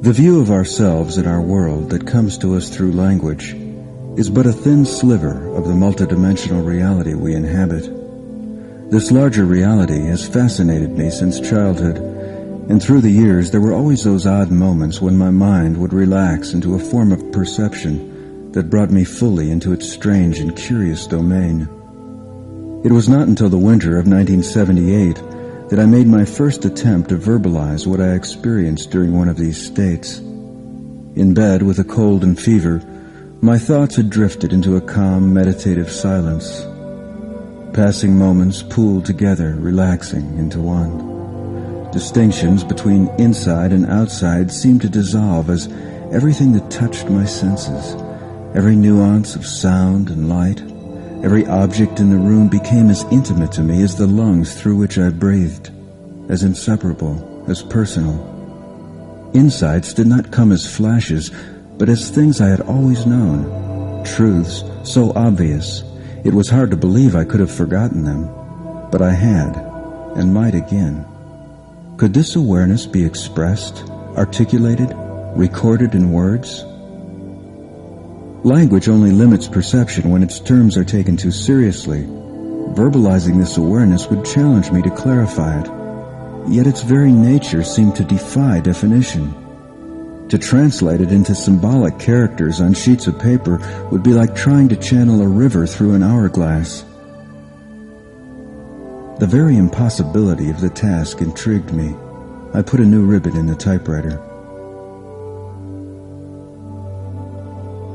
The view of ourselves and our world that comes to us through language is but a thin sliver of the multidimensional reality we inhabit. This larger reality has fascinated me since childhood, and through the years there were always those odd moments when my mind would relax into a form of perception that brought me fully into its strange and curious domain. It was not until the winter of 1978 that I made my first attempt to verbalize what I experienced during one of these states. In bed with a cold and fever, my thoughts had drifted into a calm, meditative silence. Passing moments pooled together, relaxing into one. Distinctions between inside and outside seemed to dissolve as everything that touched my senses, every nuance of sound and light, every object in the room became as intimate to me as the lungs through which I breathed, as inseparable, as personal. Insights did not come as flashes, but as things I had always known, truths so obvious it was hard to believe I could have forgotten them, but I had, and might again. Could this awareness be expressed, articulated, recorded in words? Language only limits perception when its terms are taken too seriously. Verbalizing this awareness would challenge me to clarify it, yet its very nature seemed to defy definition. To translate it into symbolic characters on sheets of paper would be like trying to channel a river through an hourglass. The very impossibility of the task intrigued me. I put a new ribbon in the typewriter.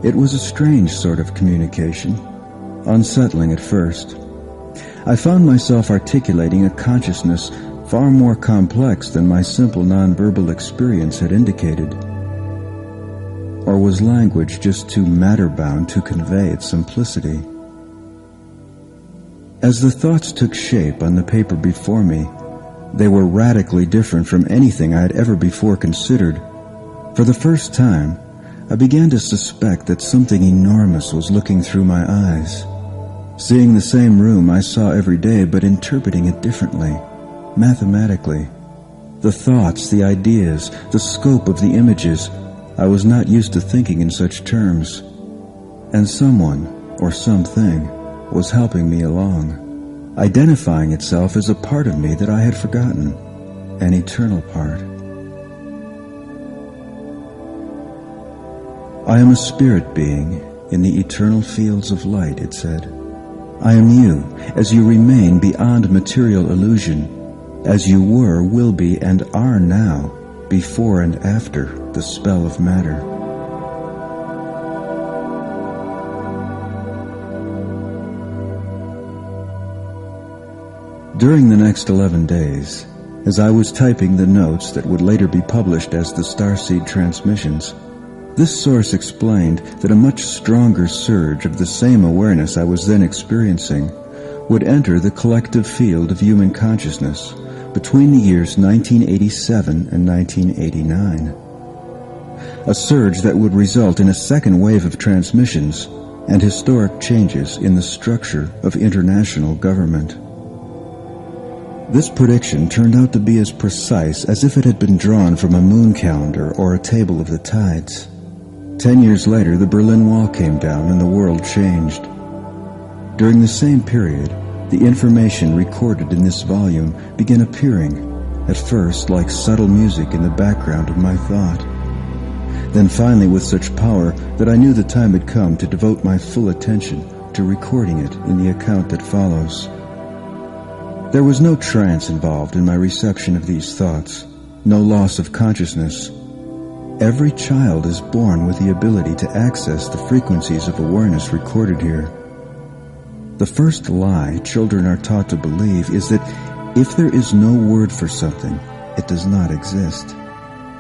It was a strange sort of communication, unsettling at first. I found myself articulating a consciousness far more complex than my simple nonverbal experience had indicated. Or was language just too matter-bound to convey its simplicity? As the thoughts took shape on the paper before me, they were radically different from anything I had ever before considered. For the first time, I began to suspect that something enormous was looking through my eyes, seeing the same room I saw every day but interpreting it differently, mathematically. The thoughts, the ideas, the scope of the images, I was not used to thinking in such terms. And someone, or something, was helping me along, identifying itself as a part of me that I had forgotten, an eternal part. I am a spirit being in the eternal fields of light, it said. I am you, as you remain beyond material illusion, as you were, will be, and are now, before and after the spell of matter. During the next 11 days, as I was typing the notes that would later be published as the Starseed Transmissions, this source explained that a much stronger surge of the same awareness I was then experiencing would enter the collective field of human consciousness between the years 1987 and 1989. A surge that would result in a second wave of transmissions and historic changes in the structure of international government. This prediction turned out to be as precise as if it had been drawn from a moon calendar or a table of the tides. 10 years later, the Berlin Wall came down and the world changed. During the same period, the information recorded in this volume began appearing, at first like subtle music in the background of my thought. Then finally with such power that I knew the time had come to devote my full attention to recording it in the account that follows. There was no trance involved in my reception of these thoughts, no loss of consciousness. Every child is born with the ability to access the frequencies of awareness recorded here. The first lie children are taught to believe is that if there is no word for something, it does not exist.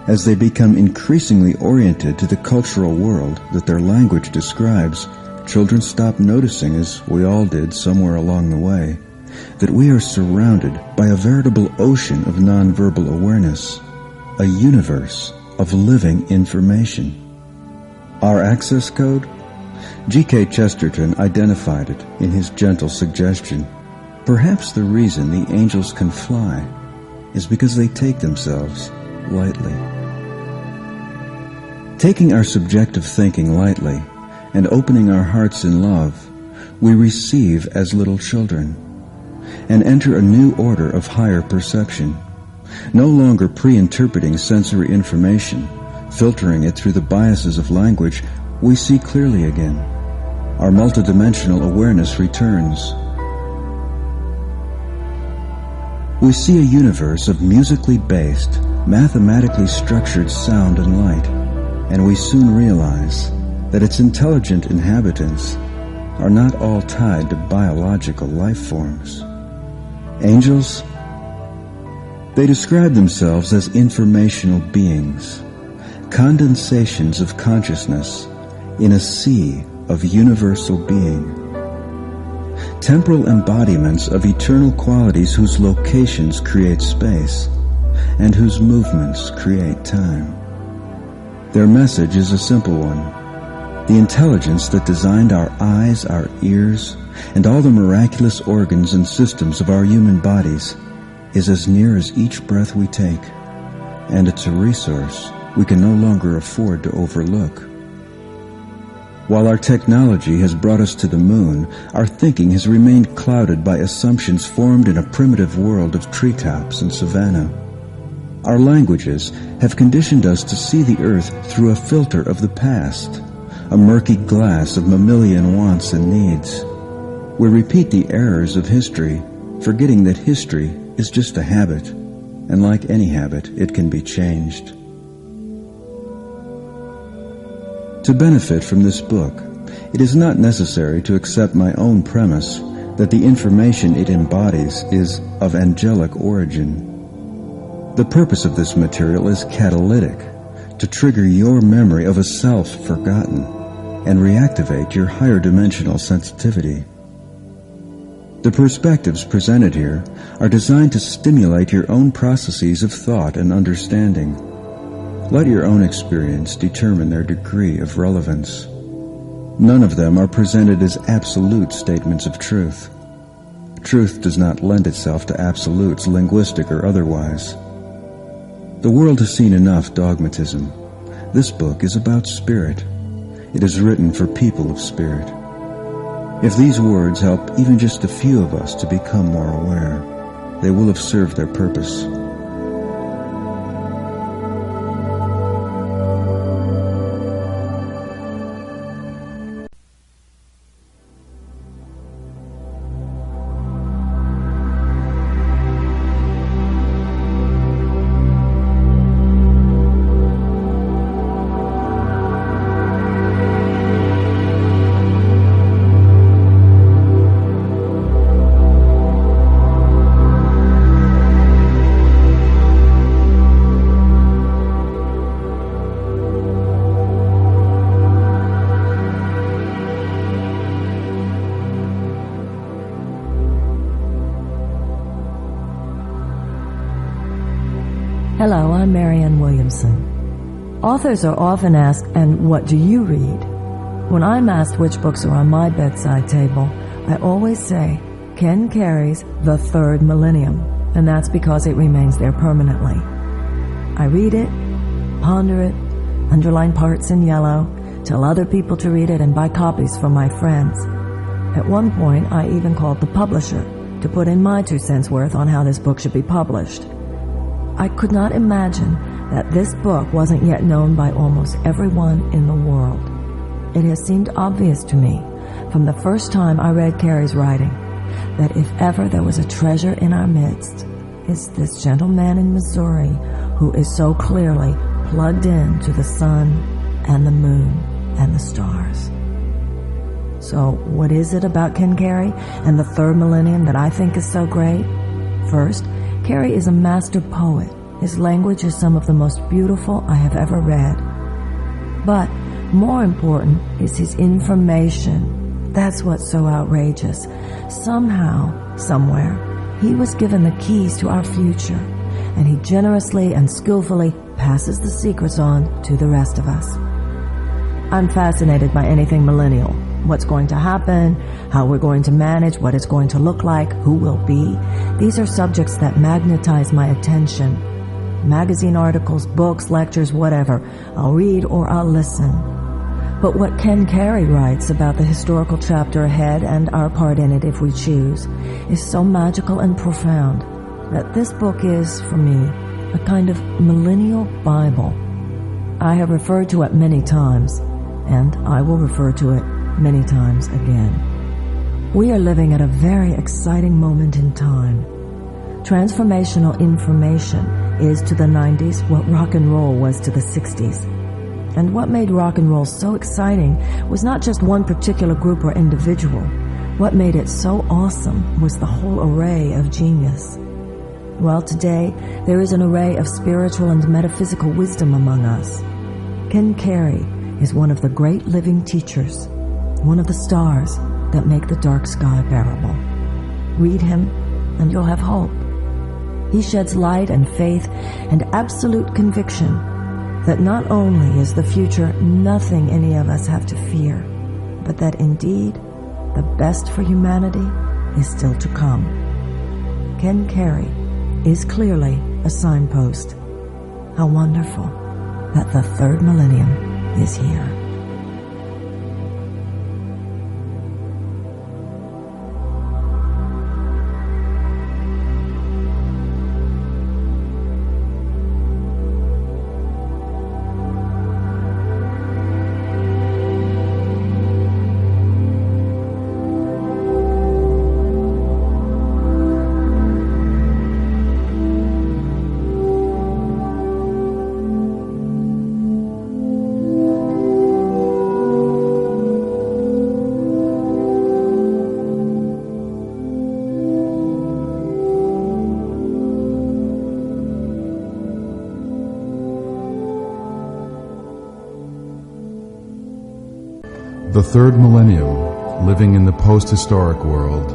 As they become increasingly oriented to the cultural world that their language describes, children stop noticing, as we all did somewhere along the way, that we are surrounded by a veritable ocean of nonverbal awareness, a universe of living information. Our access code? G.K. Chesterton identified it in his gentle suggestion. Perhaps the reason the angels can fly is because they take themselves lightly. Taking our subjective thinking lightly and opening our hearts in love, we receive as little children and enter a new order of higher perception, no longer pre-interpreting sensory information, filtering it through the biases of language. We see clearly again. Our multidimensional awareness returns. We see a universe of musically based, mathematically structured sound and light, and we soon realize that its intelligent inhabitants are not all tied to biological life forms. Angels? They describe themselves as informational beings, condensations of consciousness in a sea of universal being. Temporal embodiments of eternal qualities whose locations create space and whose movements create time. Their message is a simple one. The intelligence that designed our eyes, our ears, and all the miraculous organs and systems of our human bodies is as near as each breath we take, and it's a resource we can no longer afford to overlook. While our technology has brought us to the moon, our thinking has remained clouded by assumptions formed in a primitive world of treetops and savanna. Our languages have conditioned us to see the earth through a filter of the past, a murky glass of mammalian wants and needs. We repeat the errors of history, forgetting that history is just a habit, and like any habit, it can be changed. To benefit from this book, it is not necessary to accept my own premise that the information it embodies is of angelic origin. The purpose of this material is catalytic, to trigger your memory of a self forgotten and reactivate your higher dimensional sensitivity. The perspectives presented here are designed to stimulate your own processes of thought and understanding. Let your own experience determine their degree of relevance. None of them are presented as absolute statements of truth. Truth does not lend itself to absolutes, linguistic or otherwise. The world has seen enough dogmatism. This book is about spirit. It is written for people of spirit. If these words help even just a few of us to become more aware, they will have served their purpose. Hello, I'm Marianne Williamson. Authors are often asked, and what do you read? When I'm asked which books are on my bedside table, I always say Ken Carey's The Third Millennium, and that's because it remains there permanently. I read it, ponder it, underline parts in yellow, tell other people to read it, and buy copies for my friends. At one point, I even called the publisher to put in my 2 cents worth on how this book should be published. I could not imagine that this book wasn't yet known by almost everyone in the world. It has seemed obvious to me from the first time I read Carey's writing that if ever there was a treasure in our midst, it's this gentleman in Missouri who is so clearly plugged in to the sun and the moon and the stars. So what is it about Ken Carey and the Third Millennium that I think is so great? First, Carey is a master poet. His language is some of the most beautiful I have ever read. But more important is his information. That's what's so outrageous. Somehow, somewhere, he was given the keys to our future, and he generously and skillfully passes the secrets on to the rest of us. I'm fascinated by anything millennial. What's going to happen, how we're going to manage, what it's going to look like, who will be. These are subjects that magnetize my attention. magazine articles, books, lectures, whatever. I'll read or I'll listen. But what Ken Carey writes about the historical chapter ahead and our part in it if we choose is so magical and profound that this book is, for me, a kind of millennial Bible. I have referred to it many times, and I will refer to it many times again. We are living at a very exciting moment in time. Transformational information is to the 90s what rock and roll was to the 60s. And what made rock and roll so exciting was not just one particular group or individual. What made it so awesome was the whole array of genius. Well, today, there is an array of spiritual and metaphysical wisdom among us. Ken Carey is one of the great living teachers, one of the stars that make the dark sky bearable. Read him, and you'll have hope. He sheds light and faith and absolute conviction that not only is the future nothing any of us have to fear, but that indeed the best for humanity is still to come. Ken Carey is clearly a signpost. How wonderful that the third millennium is here. The Third Millennium, Living in the Posthistoric World,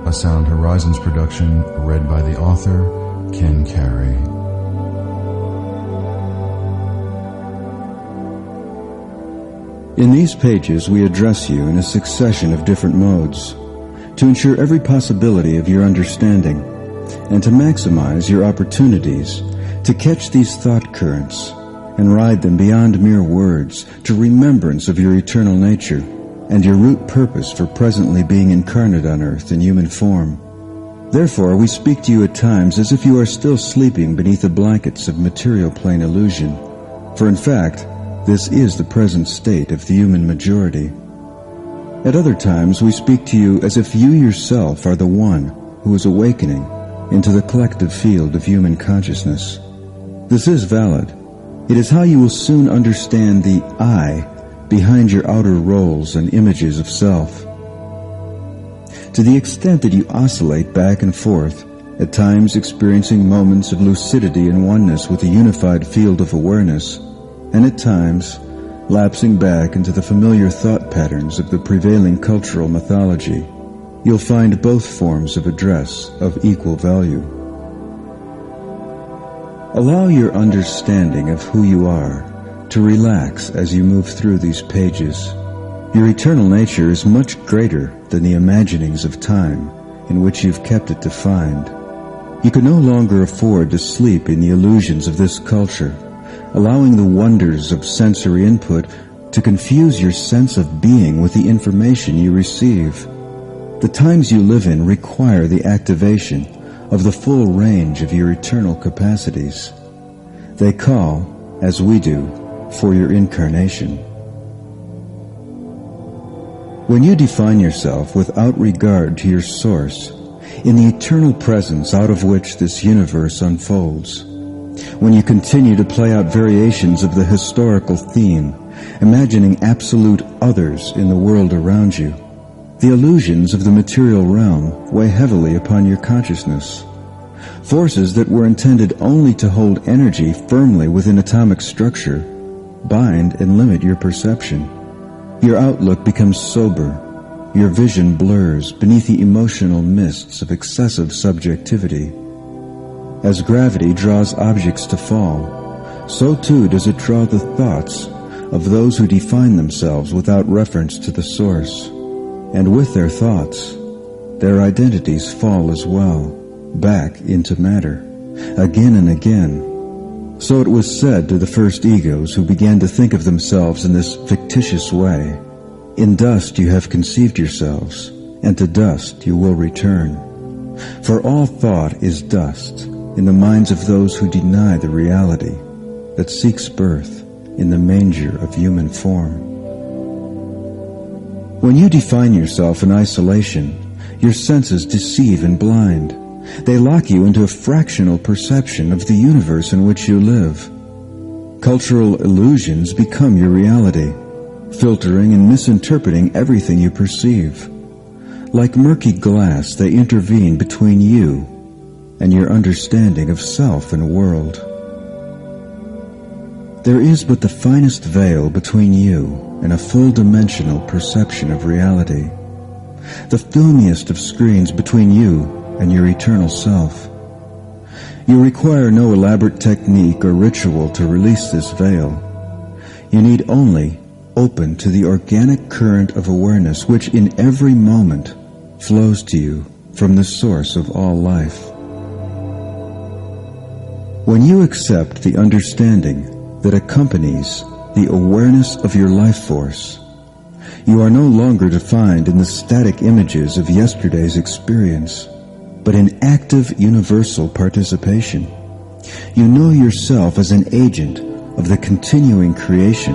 a Sound Horizons production read by the author, Ken Carey. In these pages, we address you in a succession of different modes to ensure every possibility of your understanding and to maximize your opportunities to catch these thought currents and ride them beyond mere words to remembrance of your eternal nature and your root purpose for presently being incarnate on earth in human form. Therefore, we speak to you at times as if you are still sleeping beneath the blankets of material plane illusion, for in fact, this is the present state of the human majority. At other times, we speak to you as if you yourself are the one who is awakening into the collective field of human consciousness. This is valid. It is how you will soon understand the I behind your outer roles and images of self. To the extent that you oscillate back and forth, at times experiencing moments of lucidity and oneness with a unified field of awareness, and at times lapsing back into the familiar thought patterns of the prevailing cultural mythology, you'll find both forms of address of equal value. Allow your understanding of who you are to relax as you move through these pages. Your eternal nature is much greater than the imaginings of time in which you've kept it defined. You can no longer afford to sleep in the illusions of this culture, allowing the wonders of sensory input to confuse your sense of being with the information you receive. The times you live in require the activation of the full range of your eternal capacities. They call, as we do, for your incarnation. When you define yourself without regard to your source, in the eternal presence out of which this universe unfolds, when you continue to play out variations of the historical theme, imagining absolute others in the world around you, the illusions of the material realm weigh heavily upon your consciousness. Forces that were intended only to hold energy firmly within atomic structure bind and limit your perception. Your outlook becomes sober. Your vision blurs beneath the emotional mists of excessive subjectivity. As gravity draws objects to fall, so too does it draw the thoughts of those who define themselves without reference to the source. And with their thoughts, their identities fall as well, back into matter, again and again, So it was said to the first egos who began to think of themselves in this fictitious way, "In dust you have conceived yourselves, and to dust you will return." For all thought is dust in the minds of those who deny the reality that seeks birth in the manger of human form. When you define yourself in isolation, your senses deceive and blind. They lock you into a fractional perception of the universe in which you live. Cultural illusions become your reality, filtering and misinterpreting everything you perceive. Like murky glass, they intervene between you and your understanding of self and world. There is but the finest veil between you and a full-dimensional perception of reality, the filmiest of screens between you and your eternal self. You require no elaborate technique or ritual to release this veil. You need only open to the organic current of awareness which in every moment flows to you from the source of all life. When you accept the understanding that accompanies the awareness of your life force, you are no longer defined in the static images of yesterday's experience, but in active universal participation. You know yourself as an agent of the continuing creation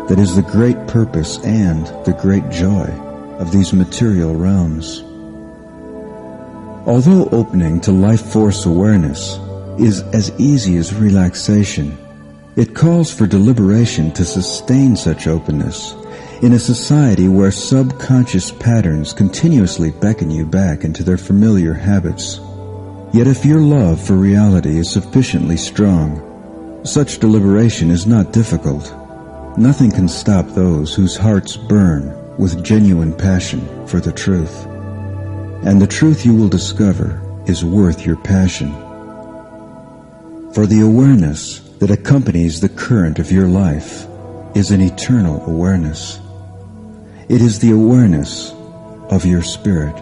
that is the great purpose and the great joy of these material realms. Although opening to life force awareness is as easy as relaxation, it calls for deliberation to sustain such openness in a society where subconscious patterns continuously beckon you back into their familiar habits. Yet if your love for reality is sufficiently strong, such deliberation is not difficult. Nothing can stop those whose hearts burn with genuine passion for the truth. And the truth you will discover is worth your passion. For the awareness that accompanies the current of your life is an eternal awareness. It is the awareness of your spirit.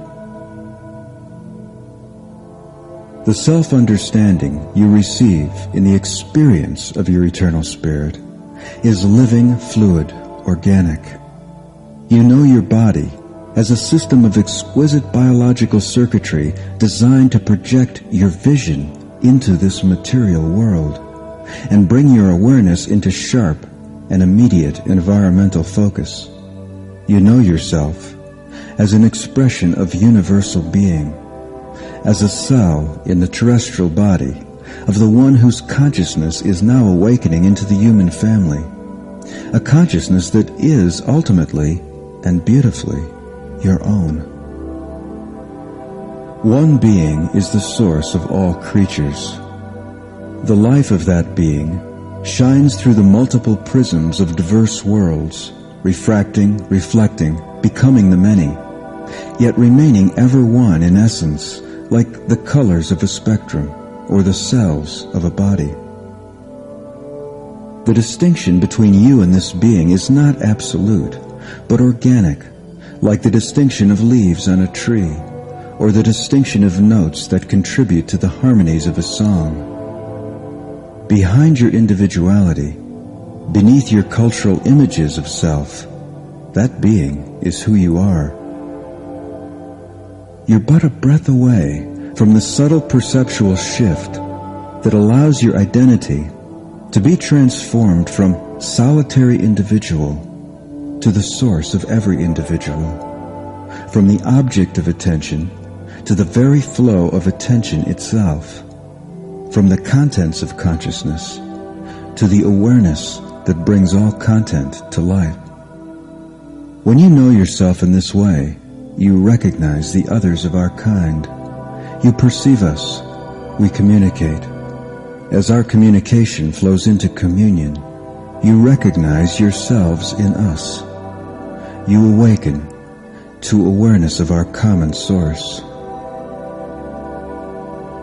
The self-understanding you receive in the experience of your eternal spirit is living, fluid, organic. You know your body as a system of exquisite biological circuitry designed to project your vision into this material world and bring your awareness into sharp and immediate environmental focus. You know yourself as an expression of universal being, as a cell in the terrestrial body of the one whose consciousness is now awakening into the human family, a consciousness that is ultimately and beautifully your own. One being is the source of all creatures. The life of that being shines through the multiple prisms of diverse worlds, refracting, reflecting, becoming the many, yet remaining ever one in essence, like the colors of a spectrum or the cells of a body. The distinction between you and this being is not absolute, but organic, like the distinction of leaves on a tree, or the distinction of notes that contribute to the harmonies of a song. Behind your individuality, beneath your cultural images of self, that being is who you are. You're but a breath away from the subtle perceptual shift that allows your identity to be transformed from solitary individual to the source of every individual, from the object of attention to the very flow of attention itself, from the contents of consciousness to the awareness that brings all content to light. When you know yourself in this way, you recognize the others of our kind. You perceive us. We communicate. As our communication flows into communion, you recognize yourselves in us. You awaken to awareness of our common source.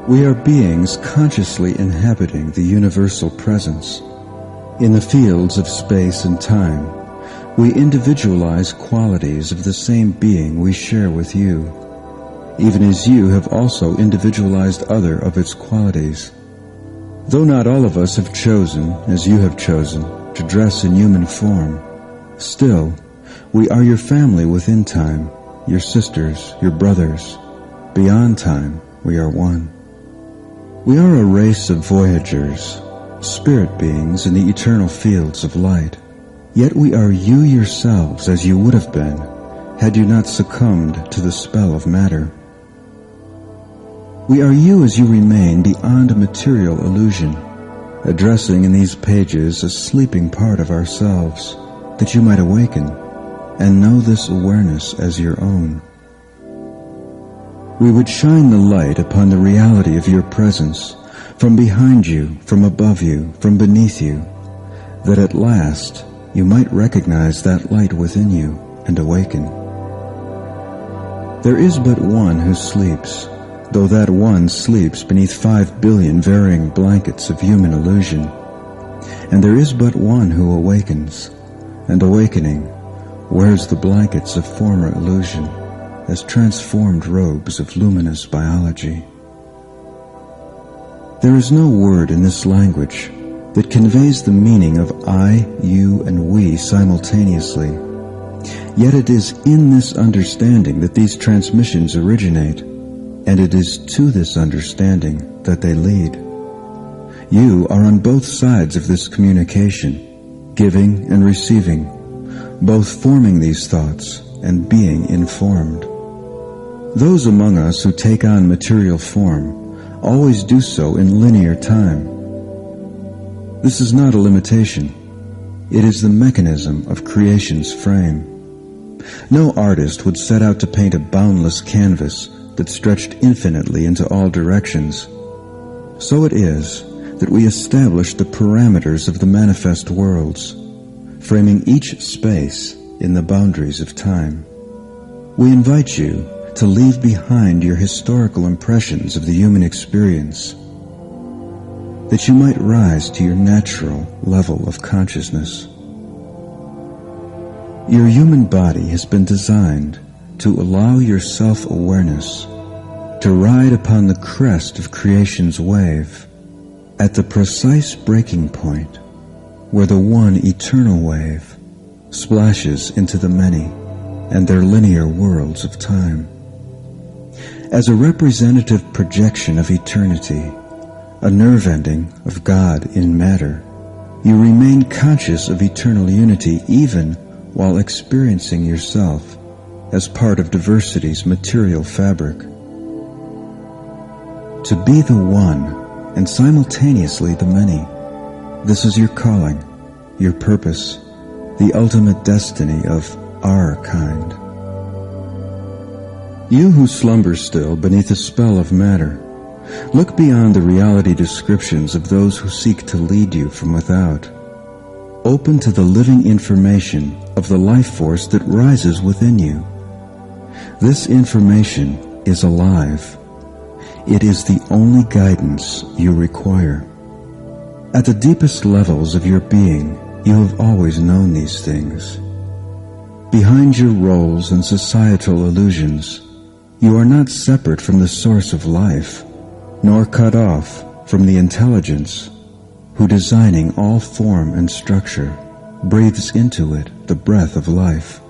We are beings consciously inhabiting the universal presence. In the fields of space and time, we individualize qualities of the same being we share with you, even as you have also individualized other of its qualities. Though not all of us have chosen, as you have chosen, to dress in human form, still, we are your family within time, your sisters, your brothers. Beyond time, we are one. We are a race of voyagers, spirit beings in the eternal fields of light. Yet we are you yourselves as you would have been, had you not succumbed to the spell of matter. We are you as you remain beyond material illusion, addressing in these pages a sleeping part of ourselves, that you might awaken and know this awareness as your own. We would shine the light upon the reality of your presence, from behind you, from above you, from beneath you, that at last you might recognize that light within you and awaken. There is but one who sleeps, though that one sleeps beneath 5 billion varying blankets of human illusion. And there is but one who awakens, and awakening, wears the blankets of former illusion as transformed robes of luminous biology. There is no word in this language that conveys the meaning of I, you, and we simultaneously. Yet it is in this understanding that these transmissions originate, and it is to this understanding that they lead. You are on both sides of this communication, giving and receiving, both forming these thoughts and being informed. Those among us who take on material form always do so in linear time. This is not a limitation. It is the mechanism of creation's frame. No artist would set out to paint a boundless canvas that stretched infinitely into all directions. So it is that we establish the parameters of the manifest worlds, framing each space in the boundaries of time. We invite you to leave behind your historical impressions of the human experience, that you might rise to your natural level of consciousness. Your human body has been designed to allow your self-awareness to ride upon the crest of creation's wave, at the precise breaking point where the one eternal wave splashes into the many and their linear worlds of time. As a representative projection of eternity, a nerve ending of God in matter, you remain conscious of eternal unity even while experiencing yourself as part of diversity's material fabric. To be the one and simultaneously the many, this is your calling, your purpose, the ultimate destiny of our kind. You who slumber still beneath the spell of matter, look beyond the reality descriptions of those who seek to lead you from without. Open to the living information of the life force that rises within you. This information is alive. It is the only guidance you require. At the deepest levels of your being, you have always known these things. Behind your roles and societal illusions, you are not separate from the source of life, nor cut off from the intelligence who, designing all form and structure, breathes into it the breath of life.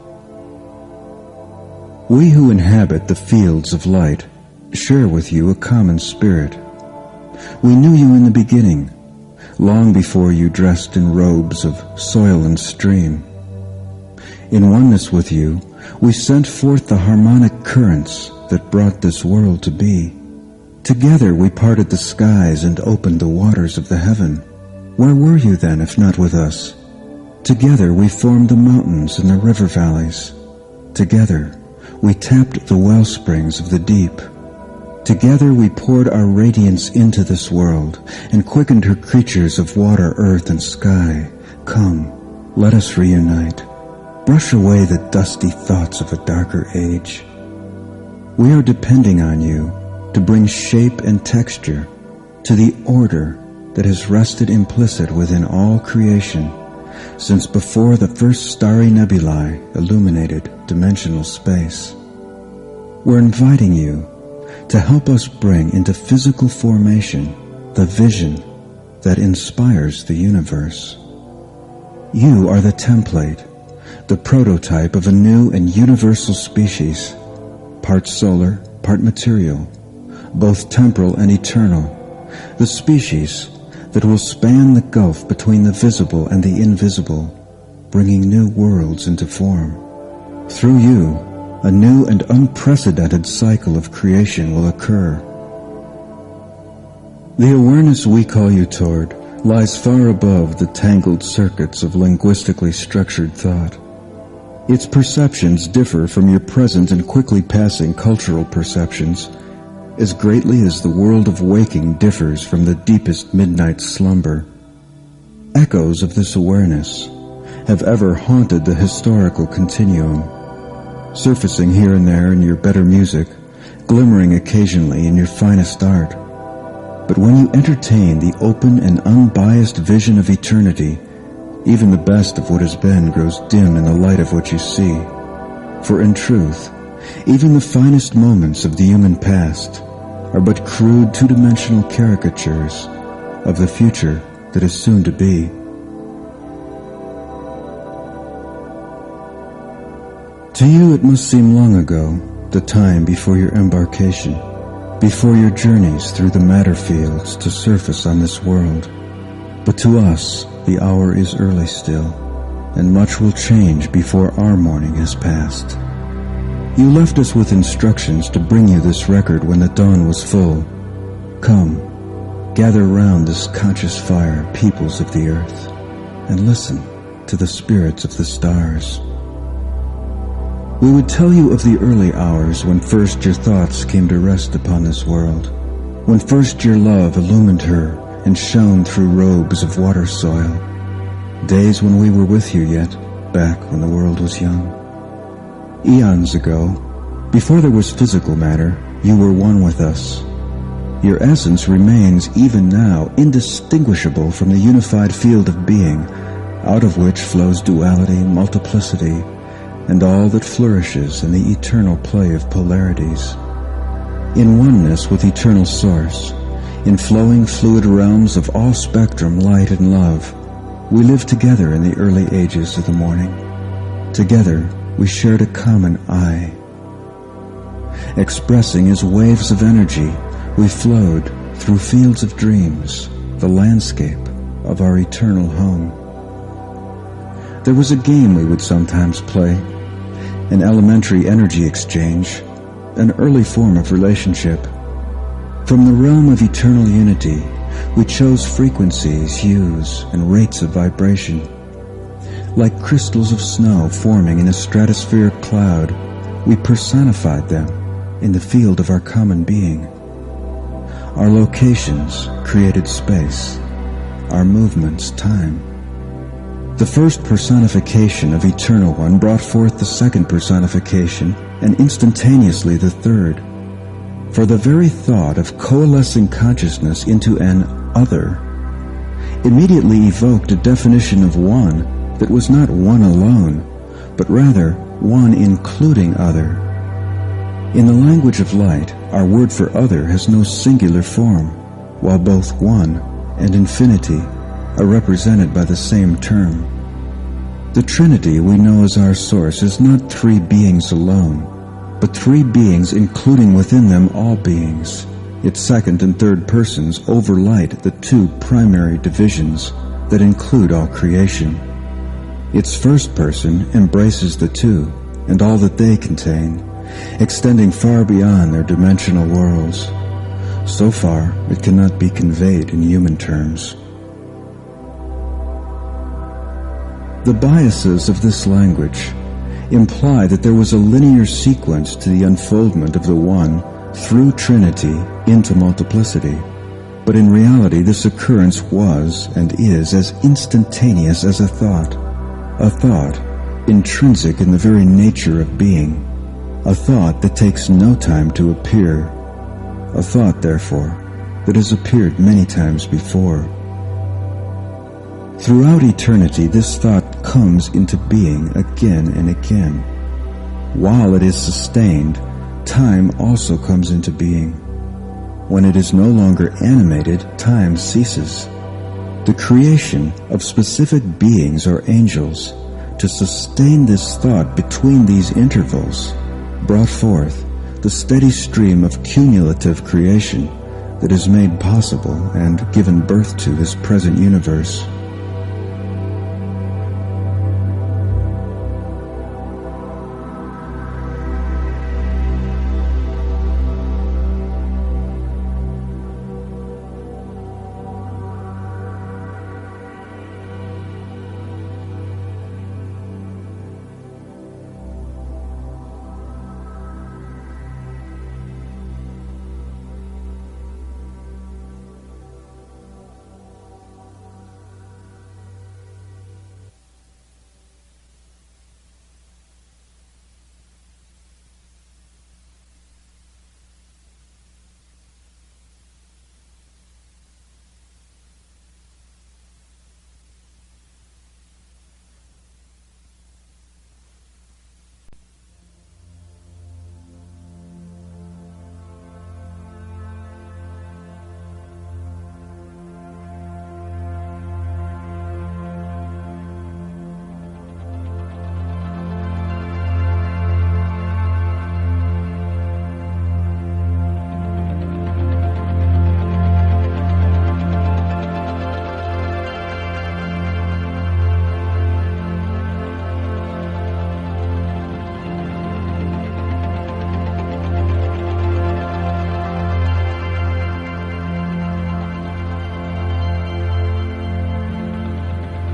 We who inhabit the fields of light share with you a common spirit. We knew you in the beginning, long before you dressed in robes of soil and stream. In oneness with you, we sent forth the harmonic currents that brought this world to be. Together we parted the skies and opened the waters of the heaven. Where were you then, if not with us? Together we formed the mountains and the river valleys. Together we tapped the well springs of the deep. Together we poured our radiance into this world and quickened her creatures of water, earth, and sky. Come, let us reunite. Brush away the dusty thoughts of a darker age. We are depending on you to bring shape and texture to the order that has rested implicit within all creation since before the first starry nebulae illuminated dimensional space. We're inviting you to help us bring into physical formation the vision that inspires the universe. You are the template, the prototype of a new and universal species, part solar, part material, both temporal and eternal, the species that will span the gulf between the visible and the invisible, bringing new worlds into form. Through you, a new and unprecedented cycle of creation will occur. The awareness we call you toward lies far above the tangled circuits of linguistically structured thought. Its perceptions differ from your present and quickly passing cultural perceptions as greatly as the world of waking differs from the deepest midnight slumber. Echoes of this awareness have ever haunted the historical continuum, surfacing here and there in your better music, glimmering occasionally in your finest art. But when you entertain the open and unbiased vision of eternity, even the best of what has been grows dim in the light of what you see. For in truth, even the finest moments of the human past are but crude two-dimensional caricatures of the future that is soon to be. To you it must seem long ago, the time before your embarkation, before your journeys through the matter fields to surface on this world. But to us, the hour is early still, and much will change before our morning has passed. You left us with instructions to bring you this record when the dawn was full. Come, gather round this conscious fire, peoples of the earth, and listen to the spirits of the stars. We would tell you of the early hours when first your thoughts came to rest upon this world, when first your love illumined her and shone through robes of water soil, days when we were with you yet, back when the world was young. Eons ago, before there was physical matter, you were one with us. Your essence remains even now indistinguishable from the unified field of being, out of which flows duality, multiplicity, and all that flourishes in the eternal play of polarities. In oneness with eternal source, in flowing fluid realms of all spectrum, light and love, we lived together in the early ages of the morning. Together, we shared a common I. Expressing as waves of energy, we flowed through fields of dreams, the landscape of our eternal home. There was a game we would sometimes play, an elementary energy exchange, an early form of relationship. From the realm of eternal unity, we chose frequencies, hues, and rates of vibration. Like crystals of snow forming in a stratospheric cloud, we personified them in the field of our common being. Our locations created space, our movements time. The first personification of Eternal One brought forth the second personification, and instantaneously the third. For the very thought of coalescing consciousness into an other immediately evoked a definition of one that was not one alone, but rather one including other. In the language of light, our word for other has no singular form, while both one and infinity are represented by the same term. The Trinity we know as our source is not three beings alone, but three beings including within them all beings. Its second and third persons overlight the two primary divisions that include all creation. Its first person embraces the two and all that they contain, extending far beyond their dimensional worlds. So far, it cannot be conveyed in human terms. The biases of this language imply that there was a linear sequence to the unfoldment of the One through Trinity into multiplicity. But in reality, this occurrence was and is as instantaneous as a thought intrinsic in the very nature of being, a thought that takes no time to appear, a thought, therefore, that has appeared many times before. Throughout eternity, this thought comes into being again and again. While it is sustained, time also comes into being. When it is no longer animated, time ceases. the creation of specific beings or angels to sustain this thought between these intervals brought forth the steady stream of cumulative creation that is made possible and given birth to this present universe.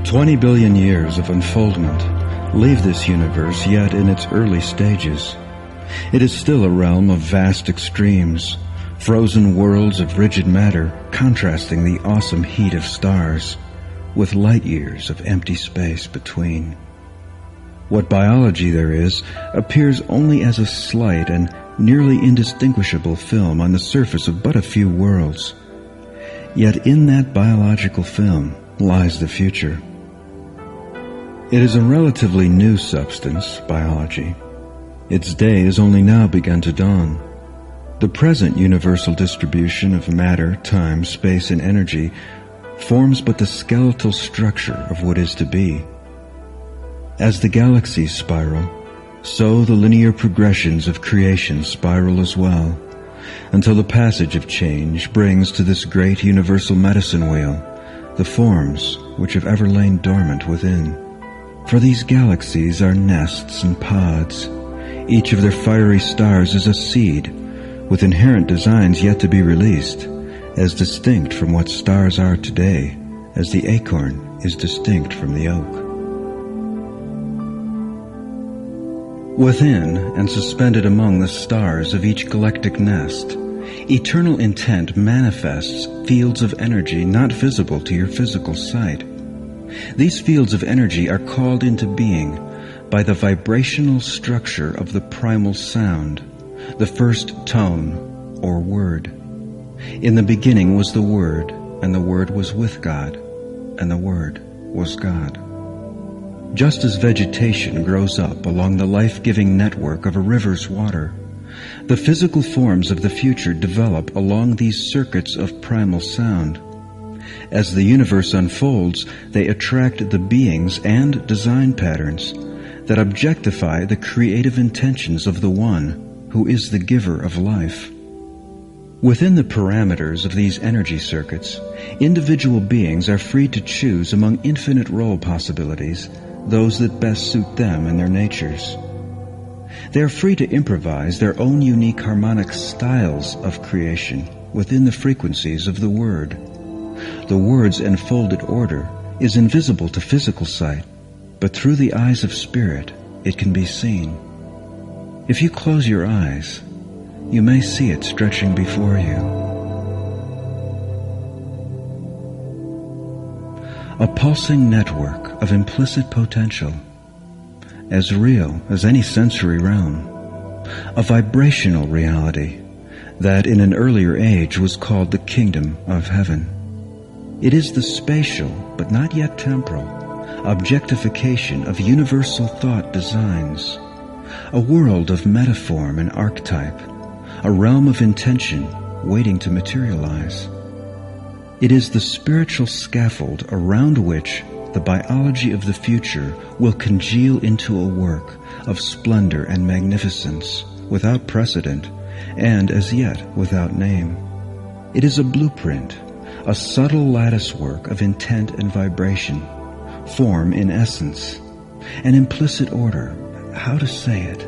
"20 billion years of unfoldment leave this universe yet in its early stages. It is still a realm of vast extremes, frozen worlds of rigid matter contrasting the awesome heat of stars, with light years of empty space between. What biology there is appears only as a slight and nearly indistinguishable film on the surface of but a few worlds. Yet in that biological film lies the future. It is a relatively new substance, biology. Its day has only now begun to dawn. The present universal distribution of matter, time, space, and energy forms but the skeletal structure of what is to be. As the galaxies spiral, so the linear progressions of creation spiral as well, until the passage of change brings to this great universal medicine wheel the forms which have ever lain dormant within. For these galaxies are nests and pods. Each of their fiery stars is a seed, with inherent designs yet to be released, as distinct from what stars are today, as the acorn is distinct from the oak. Within and suspended among the stars of each galactic nest, eternal intent manifests fields of energy not visible to your physical sight. These fields of energy are called into being by the vibrational structure of the primal sound, the first tone or word. In the beginning was the Word, and the Word was with God, and the Word was God. Just as vegetation grows up along the life-giving network of a river's water, the physical forms of the future develop along these circuits of primal sound. As the universe unfolds, they attract the beings and design patterns that objectify the creative intentions of the One who is the giver of life. Within the parameters of these energy circuits, individual beings are free to choose among infinite role possibilities those that best suit them and their natures. They are free to improvise their own unique harmonic styles of creation within the frequencies of the Word. The Word's enfolded order is invisible to physical sight, but through the eyes of spirit it can be seen. If you close your eyes, you may see it stretching before you. A pulsing network of implicit potential, as real as any sensory realm, a vibrational reality that in an earlier age was called the Kingdom of Heaven. It is the spatial, but not yet temporal, objectification of universal thought designs, a world of metaform and archetype, a realm of intention waiting to materialize. It is the spiritual scaffold around which the biology of the future will congeal into a work of splendor and magnificence without precedent and as yet without name. It is a blueprint, a subtle lattice work of intent and vibration, form in essence, an implicit order. How to say it?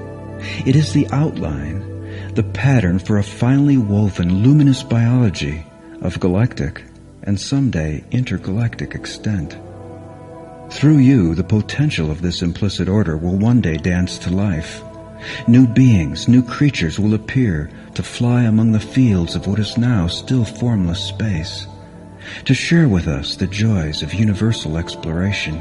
It is the outline, the pattern for a finely woven luminous biology of galactic and someday intergalactic extent. Through you, the potential of this implicit order will one day dance to life. New beings, new creatures will appear to fly among the fields of what is now still formless space, to share with us the joys of universal exploration.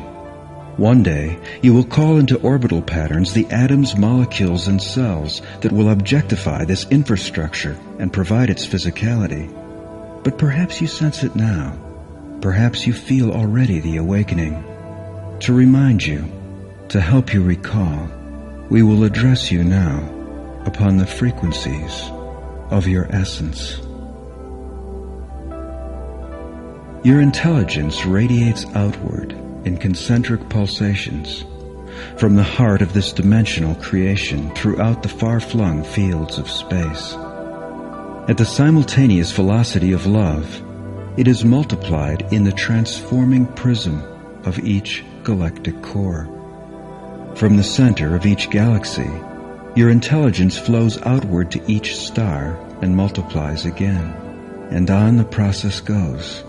One day, you will call into orbital patterns the atoms, molecules, and cells that will objectify this infrastructure and provide its physicality. But perhaps you sense it now. Perhaps you feel already the awakening. To remind you, to help you recall, we will address you now upon the frequencies of your essence. Your intelligence radiates outward in concentric pulsations from the heart of this dimensional creation throughout the far-flung fields of space. At the simultaneous velocity of love, it is multiplied in the transforming prism of each galactic core. From the center of each galaxy, your intelligence flows outward to each star and multiplies again, and on the process goes.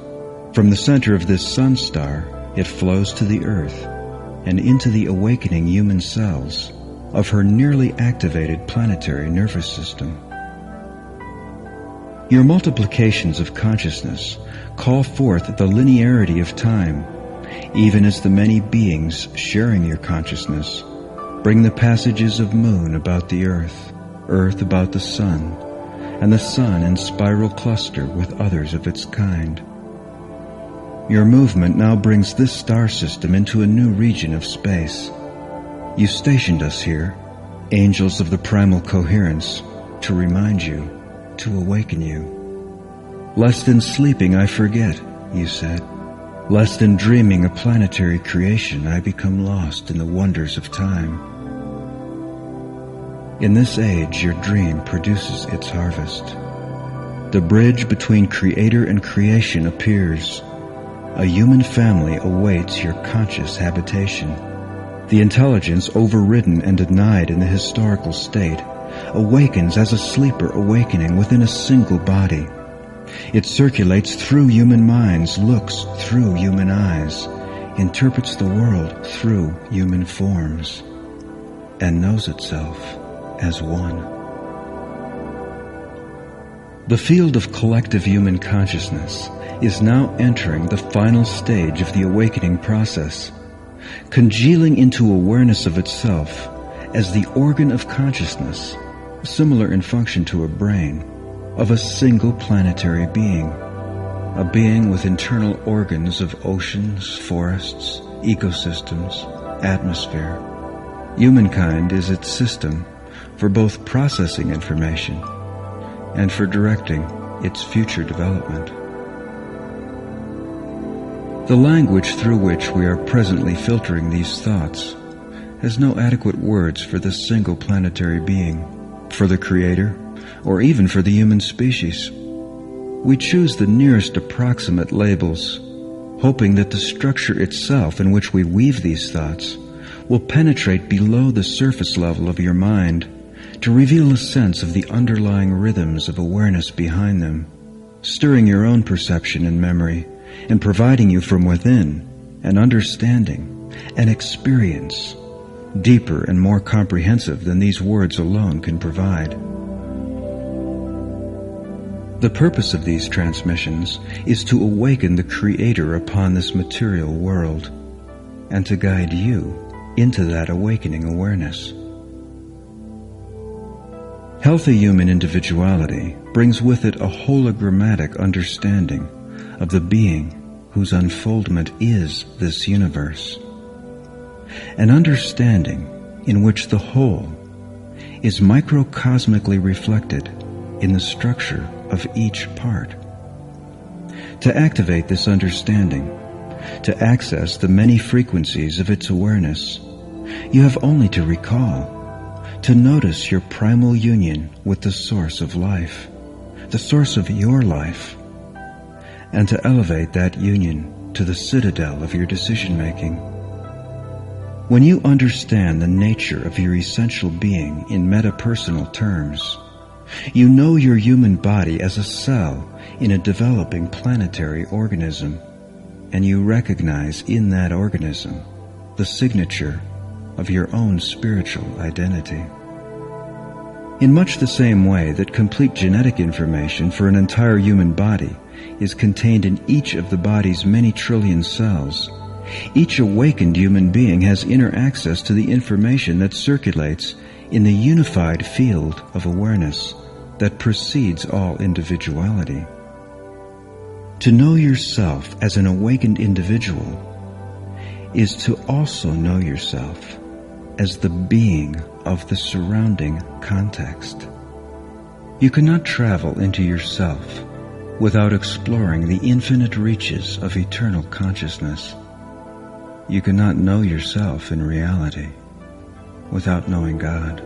From the center of this sun star, it flows to the Earth and into the awakening human cells of her nearly activated planetary nervous system. Your multiplications of consciousness call forth the linearity of time, even as the many beings sharing your consciousness bring the passages of moon about the Earth, Earth about the sun, and the sun in spiral cluster with others of its kind. Your movement now brings this star system into a new region of space. You stationed us here, angels of the primal coherence, to remind you, to awaken you. Lest in sleeping I forget, you said. Lest in dreaming a planetary creation I become lost in the wonders of time. In this age your dream produces its harvest. The bridge between creator and creation appears. A human family awaits your conscious habitation. The intelligence overridden and denied in the historical state awakens as a sleeper awakening within a single body. It circulates through human minds, looks through human eyes, interprets the world through human forms, and knows itself as one. The field of collective human consciousness is now entering the final stage of the awakening process, congealing into awareness of itself as the organ of consciousness, similar in function to a brain, of a single planetary being, a being with internal organs of oceans, forests, ecosystems, atmosphere. Humankind is its system for both processing information and for directing its future development. The language through which we are presently filtering these thoughts has no adequate words for this single planetary being, for the Creator, or even for the human species. We choose the nearest approximate labels, hoping that the structure itself in which we weave these thoughts will penetrate below the surface level of your mind to reveal a sense of the underlying rhythms of awareness behind them, stirring your own perception and memory, and providing you from within an understanding, an experience, deeper and more comprehensive than these words alone can provide. The purpose of these transmissions is to awaken the Creator upon this material world, and to guide you into that awakening awareness. Healthy human individuality brings with it a hologrammatic understanding of the being whose unfoldment is this universe, an understanding in which the whole is microcosmically reflected in the structure of each part. To activate this understanding, to access the many frequencies of its awareness, you have only to recall, to notice your primal union with the source of life, the source of your life, and to elevate that union to the citadel of your decision-making. When you understand the nature of your essential being in metapersonal terms, you know your human body as a cell in a developing planetary organism, and you recognize in that organism the signature of your own spiritual identity. In much the same way that complete genetic information for an entire human body is contained in each of the body's many trillion cells, each awakened human being has inner access to the information that circulates in the unified field of awareness that precedes all individuality. To know yourself as an awakened individual is to also know yourself as the being of the surrounding context. You cannot travel into yourself without exploring the infinite reaches of eternal consciousness. You cannot know yourself in reality without knowing God.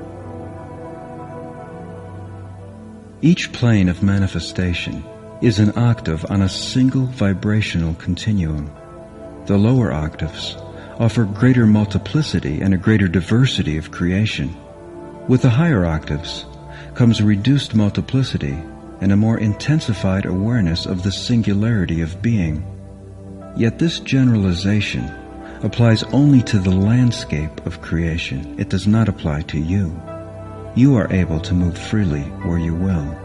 Each plane of manifestation is an octave on a single vibrational continuum. The lower octaves offer greater multiplicity and a greater diversity of creation. With the higher octaves comes reduced multiplicity and a more intensified awareness of the singularity of being. Yet this generalization applies only to the landscape of creation. It does not apply to you. You are able to move freely where you will.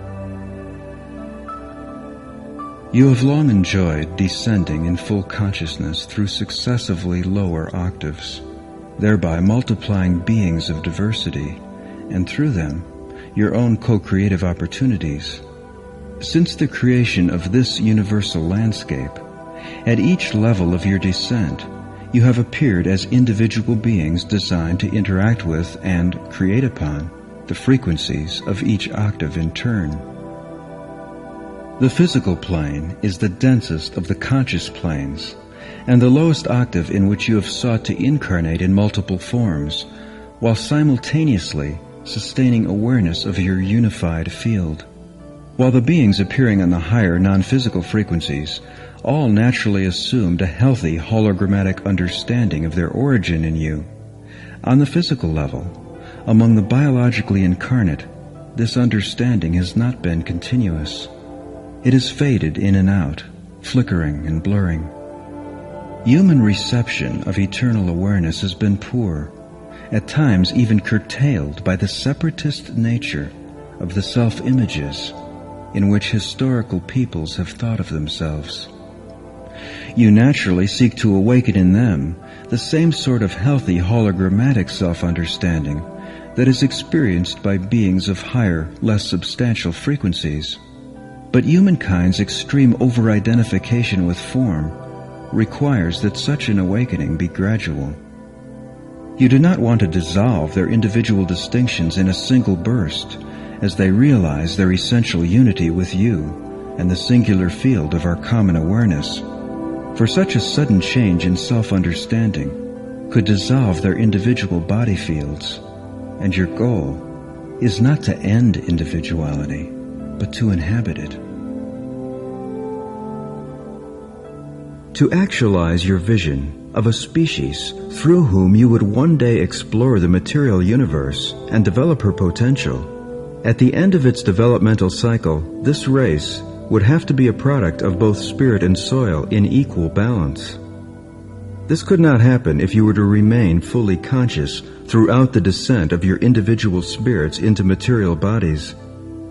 You have long enjoyed descending in full consciousness through successively lower octaves, thereby multiplying beings of diversity, and through them, your own co-creative opportunities. Since the creation of this universal landscape, at each level of your descent, you have appeared as individual beings designed to interact with and create upon the frequencies of each octave in turn. The physical plane is the densest of the conscious planes, and the lowest octave in which you have sought to incarnate in multiple forms, while simultaneously sustaining awareness of your unified field. While the beings appearing on the higher non-physical frequencies all naturally assumed a healthy hologrammatic understanding of their origin in you, on the physical level, among the biologically incarnate, this understanding has not been continuous. It has faded in and out, flickering and blurring. Human reception of eternal awareness has been poor, at times even curtailed by the separatist nature of the self-images in which historical peoples have thought of themselves. You naturally seek to awaken in them the same sort of healthy hologrammatic self-understanding that is experienced by beings of higher, less substantial frequencies. But humankind's extreme over-identification with form requires that such an awakening be gradual. You do not want to dissolve their individual distinctions in a single burst as they realize their essential unity with you and the singular field of our common awareness. For such a sudden change in self-understanding could dissolve their individual body fields, and your goal is not to end individuality, but to inhabit it. To actualize your vision of a species through whom you would one day explore the material universe and develop her potential, at the end of its developmental cycle, this race would have to be a product of both spirit and soil in equal balance. This could not happen if you were to remain fully conscious throughout the descent of your individual spirits into material bodies,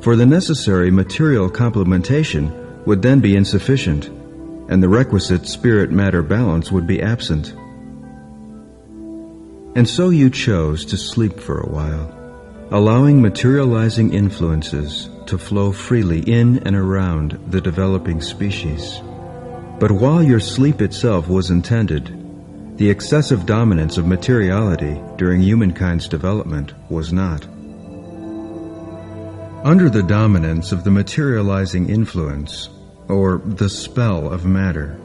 for the necessary material complementation would then be insufficient, and the requisite spirit-matter balance would be absent. And so you chose to sleep for a while, allowing materializing influences to flow freely in and around the developing species. But while your sleep itself was intended, the excessive dominance of materiality during humankind's development was not. Under the dominance of the materializing influence, or the spell of matter.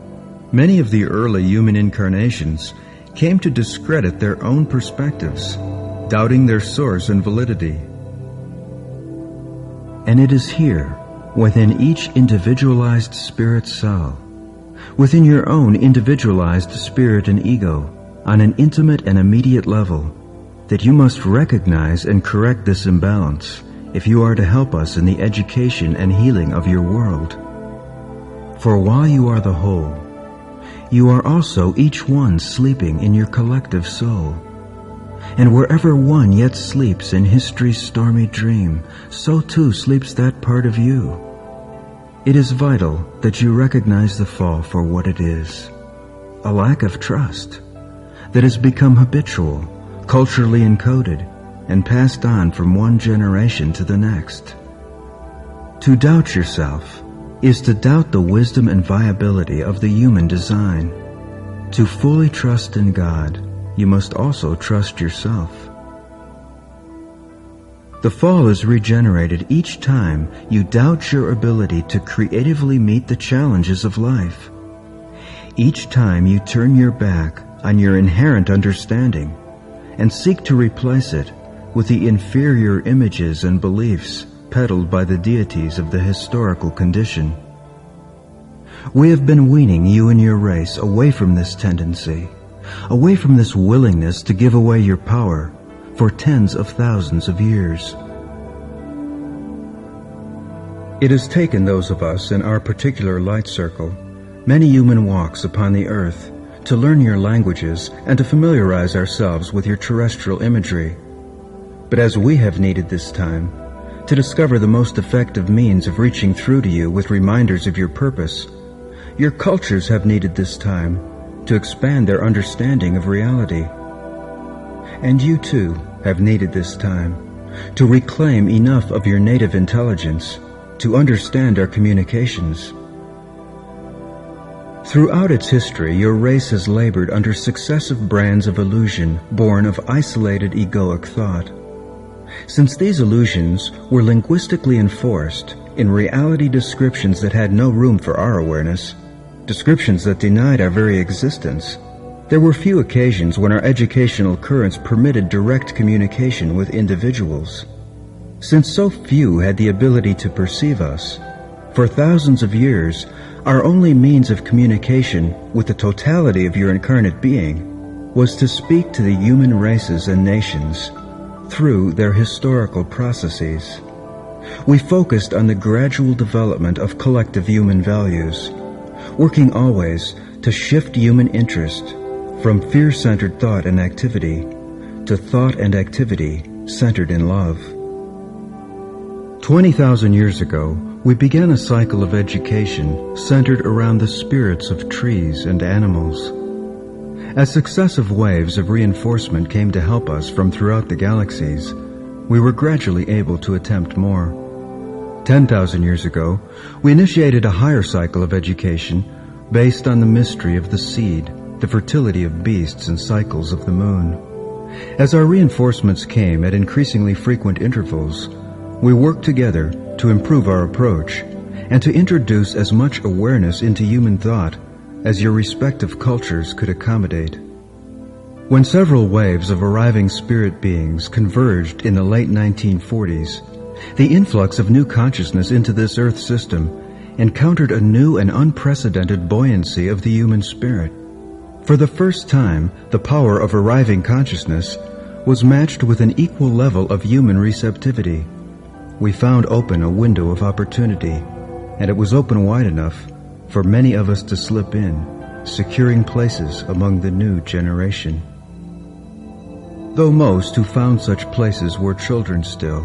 Many of the early human incarnations came to discredit their own perspectives, doubting their source and validity. And it is here, within each individualized spirit cell, within your own individualized spirit and ego, on an intimate and immediate level, that you must recognize and correct this imbalance if you are to help us in the education and healing of your world. For while you are the whole, you are also each one sleeping in your collective soul. And wherever one yet sleeps in history's stormy dream, so too sleeps that part of you. It is vital that you recognize the fall for what it is, a lack of trust that has become habitual, culturally encoded, and passed on from one generation to the next. To doubt yourself is to doubt the wisdom and viability of the human design. To fully trust in God, you must also trust yourself. The fall is regenerated each time you doubt your ability to creatively meet the challenges of life. Each time you turn your back on your inherent understanding and seek to replace it with the inferior images and beliefs peddled by the deities of the historical condition. We have been weaning you and your race away from this tendency, away from this willingness to give away your power for tens of thousands of years. It has taken those of us in our particular light circle many human walks upon the earth to learn your languages and to familiarize ourselves with your terrestrial imagery. But as we have needed this time to discover the most effective means of reaching through to you with reminders of your purpose, your cultures have needed this time to expand their understanding of reality. And you too have needed this time to reclaim enough of your native intelligence to understand our communications. Throughout its history, your race has labored under successive brands of illusion born of isolated egoic thought. Since these illusions were linguistically enforced in reality descriptions that had no room for our awareness, descriptions that denied our very existence, there were few occasions when our educational currents permitted direct communication with individuals. Since so few had the ability to perceive us, for thousands of years, our only means of communication with the totality of your incarnate being was to speak to the human races and nations through their historical processes. We focused on the gradual development of collective human values, working always to shift human interest from fear-centered thought and activity to thought and activity centered in love. 20,000 years ago, we began a cycle of education centered around the spirits of trees and animals. As successive waves of reinforcement came to help us from throughout the galaxies, we were gradually able to attempt more. 10,000 years ago, we initiated a higher cycle of education based on the mystery of the seed, the fertility of beasts, and cycles of the moon. As our reinforcements came at increasingly frequent intervals, we worked together to improve our approach and to introduce as much awareness into human thought as your respective cultures could accommodate. When several waves of arriving spirit beings converged in the late 1940s, the influx of new consciousness into this Earth system encountered a new and unprecedented buoyancy of the human spirit. For the first time, the power of arriving consciousness was matched with an equal level of human receptivity. We found open a window of opportunity, and it was open wide enough for many of us to slip in, securing places among the new generation. Though most who found such places were children still,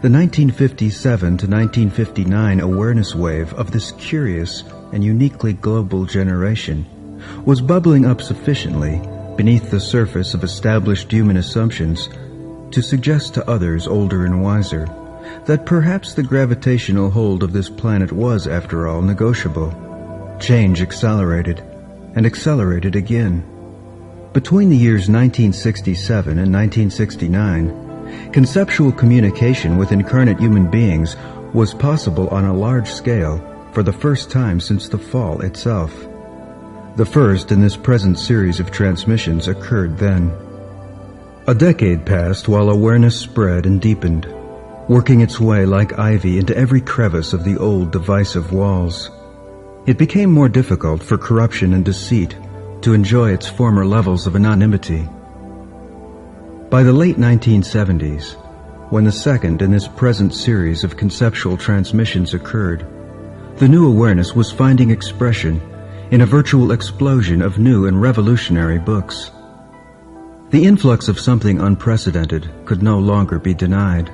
the 1957 to 1959 awareness wave of this curious and uniquely global generation was bubbling up sufficiently beneath the surface of established human assumptions to suggest to others older and wiser that perhaps the gravitational hold of this planet was, after all, negotiable. Change accelerated, and accelerated again. Between the years 1967 and 1969, conceptual communication with incarnate human beings was possible on a large scale for the first time since the fall itself. The first in this present series of transmissions occurred then. A decade passed while awareness spread and deepened, working its way like ivy into every crevice of the old divisive walls. It became more difficult for corruption and deceit to enjoy its former levels of anonymity. By the late 1970s, when the second in this present series of conceptual transmissions occurred, the new awareness was finding expression in a virtual explosion of new and revolutionary books. The influx of something unprecedented could no longer be denied.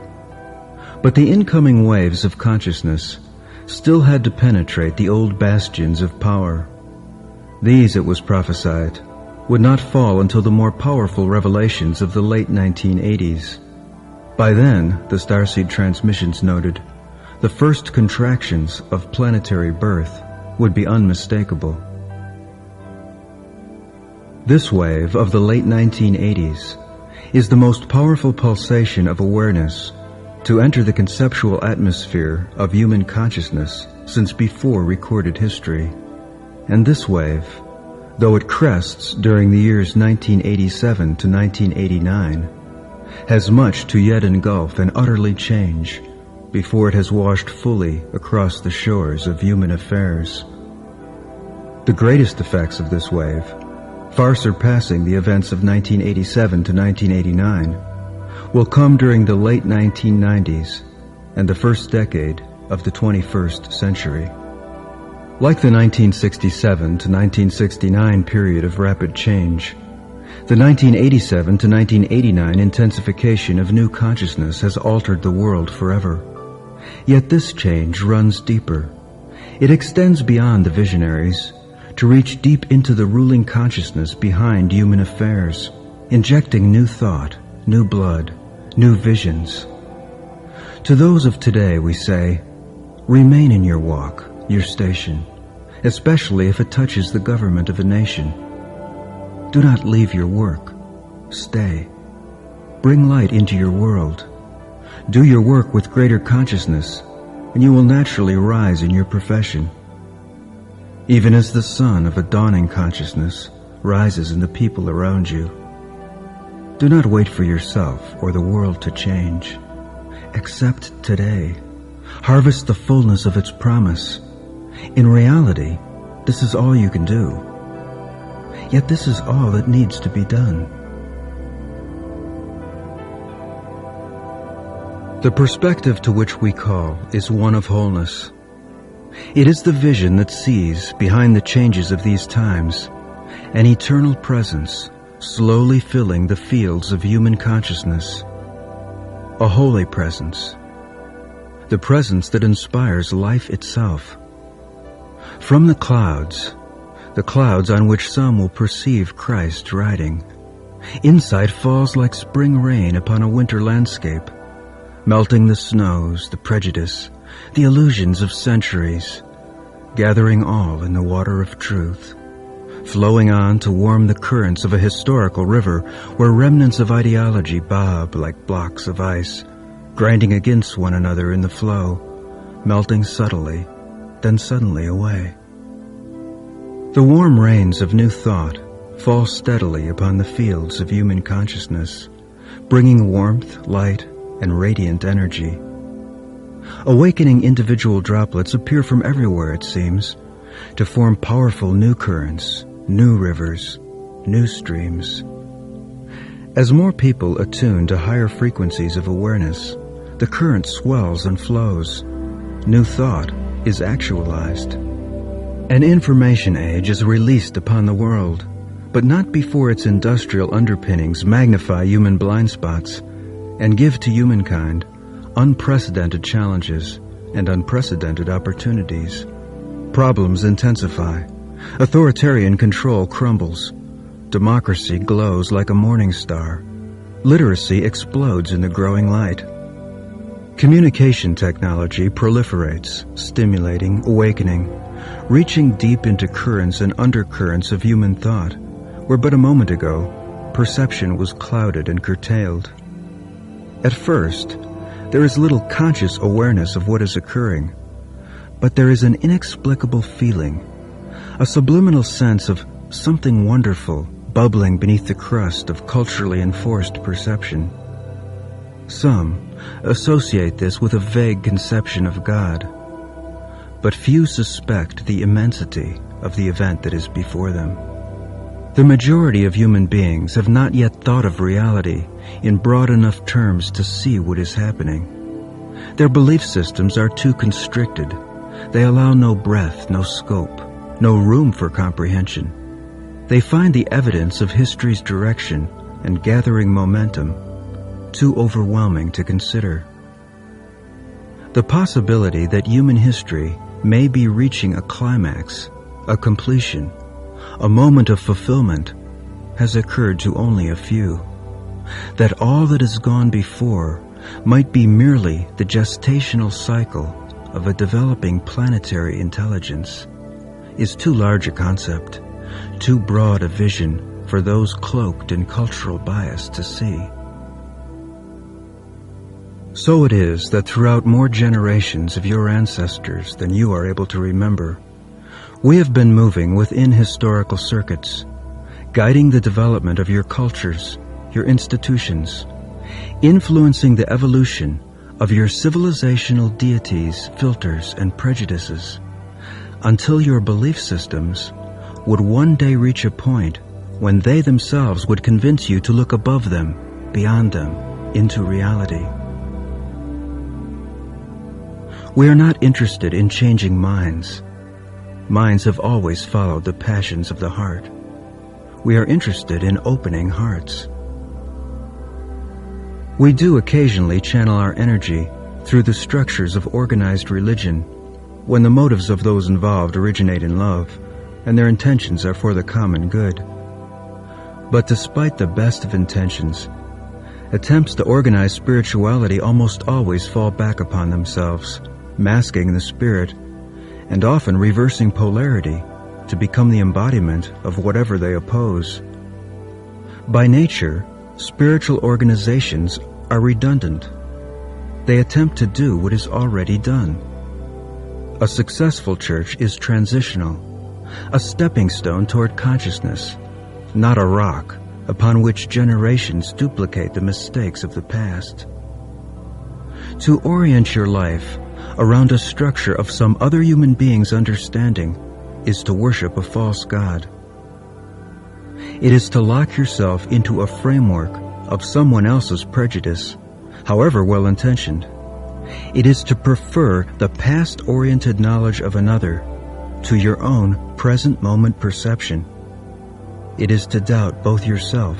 But the incoming waves of consciousness still had to penetrate the old bastions of power. These, it was prophesied, would not fall until the more powerful revelations of the late 1980s. By then, the Starseed Transmissions noted, the first contractions of planetary birth would be unmistakable. This wave of the late 1980s is the most powerful pulsation of awareness to enter the conceptual atmosphere of human consciousness since before recorded history. And this wave, though it crests during the years 1987 to 1989, has much to yet engulf and utterly change before it has washed fully across the shores of human affairs. The greatest effects of this wave, far surpassing the events of 1987 to 1989, will come during the late 1990s and the first decade of the 21st century. Like the 1967 to 1969 period of rapid change, the 1987 to 1989 intensification of new consciousness has altered the world forever. Yet this change runs deeper. It extends beyond the visionaries to reach deep into the ruling consciousness behind human affairs, injecting new thought, new blood, new visions. To those of today we say, remain in your walk, your station, especially if it touches the government of a nation. Do not leave your work. Stay. Bring light into your world. Do your work with greater consciousness, and you will naturally rise in your profession. Even as the sun of a dawning consciousness rises in the people around you. Do not wait for yourself or the world to change. Accept today. Harvest the fullness of its promise. In reality, this is all you can do. Yet this is all that needs to be done. The perspective to which we call is one of wholeness. It is the vision that sees, behind the changes of these times, an eternal presence slowly filling the fields of human consciousness. A holy presence. The presence that inspires life itself. From the clouds on which some will perceive Christ riding, insight falls like spring rain upon a winter landscape, melting the snows, the prejudice, the illusions of centuries, gathering all in the water of truth, flowing on to warm the currents of a historical river where remnants of ideology bob like blocks of ice, grinding against one another in the flow, melting subtly, then suddenly away. The warm rains of new thought fall steadily upon the fields of human consciousness, bringing warmth, light, and radiant energy. Awakening individual droplets appear from everywhere, it seems, to form powerful new currents, new rivers, new streams. As more people attune to higher frequencies of awareness, the current swells and flows. New thought is actualized. An information age is released upon the world, but not before its industrial underpinnings magnify human blind spots and give to humankind unprecedented challenges and unprecedented opportunities. Problems intensify. Authoritarian control crumbles. Democracy glows like a morning star. Literacy explodes in the growing light. Communication technology proliferates, stimulating, awakening, reaching deep into currents and undercurrents of human thought, where but a moment ago, perception was clouded and curtailed. At first, there is little conscious awareness of what is occurring, but there is an inexplicable feeling, a subliminal sense of something wonderful bubbling beneath the crust of culturally enforced perception. Some associate this with a vague conception of God, but few suspect the immensity of the event that is before them. The majority of human beings have not yet thought of reality in broad enough terms to see what is happening. Their belief systems are too constricted. They allow no breadth, no scope, no room for comprehension. They find the evidence of history's direction and gathering momentum too overwhelming to consider. The possibility that human history may be reaching a climax, a completion, a moment of fulfillment, has occurred to only a few. That all that has gone before might be merely the gestational cycle of a developing planetary intelligence is too large a concept, too broad a vision for those cloaked in cultural bias to see. So it is that throughout more generations of your ancestors than you are able to remember, we have been moving within historical circuits, guiding the development of your cultures, your institutions, influencing the evolution of your civilizational deities, filters, and prejudices, until your belief systems would one day reach a point when they themselves would convince you to look above them, beyond them, into reality. We are not interested in changing minds. Minds have always followed the passions of the heart. We are interested in opening hearts. We do occasionally channel our energy through the structures of organized religion when the motives of those involved originate in love and their intentions are for the common good. But despite the best of intentions, attempts to organize spirituality almost always fall back upon themselves, masking the spirit and often reversing polarity to become the embodiment of whatever they oppose. By nature, spiritual organizations are redundant. They attempt to do what is already done. A successful church is transitional, a stepping stone toward consciousness, not a rock upon which generations duplicate the mistakes of the past. To orient your life around a structure of some other human being's understanding is to worship a false god. It is to lock yourself into a framework of someone else's prejudice, however well-intentioned. It is to prefer the past-oriented knowledge of another to your own present-moment perception. It is to doubt both yourself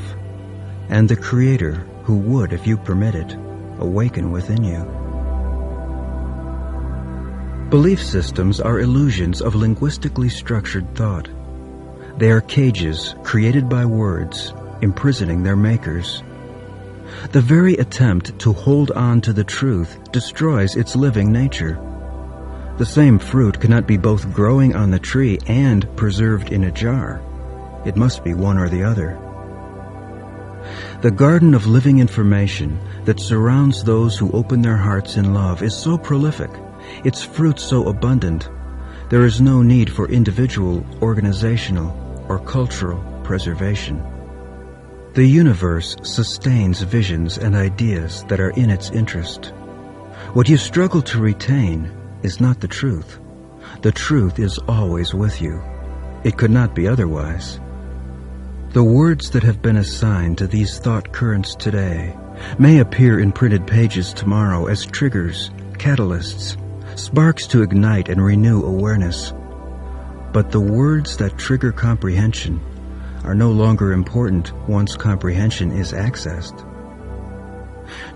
and the Creator who would, if you permit it, awaken within you. Belief systems are illusions of linguistically structured thought. They are cages created by words, imprisoning their makers. The very attempt to hold on to the truth destroys its living nature. The same fruit cannot be both growing on the tree and preserved in a jar. It must be one or the other. The garden of living information that surrounds those who open their hearts in love is so prolific, its fruit so abundant, there is no need for individual, organizational, or cultural preservation. The universe sustains visions and ideas that are in its interest. What you struggle to retain is not the truth. The truth is always with you. It could not be otherwise. The words that have been assigned to these thought currents today may appear in printed pages tomorrow as triggers, catalysts, sparks to ignite and renew awareness. But the words that trigger comprehension are no longer important once comprehension is accessed.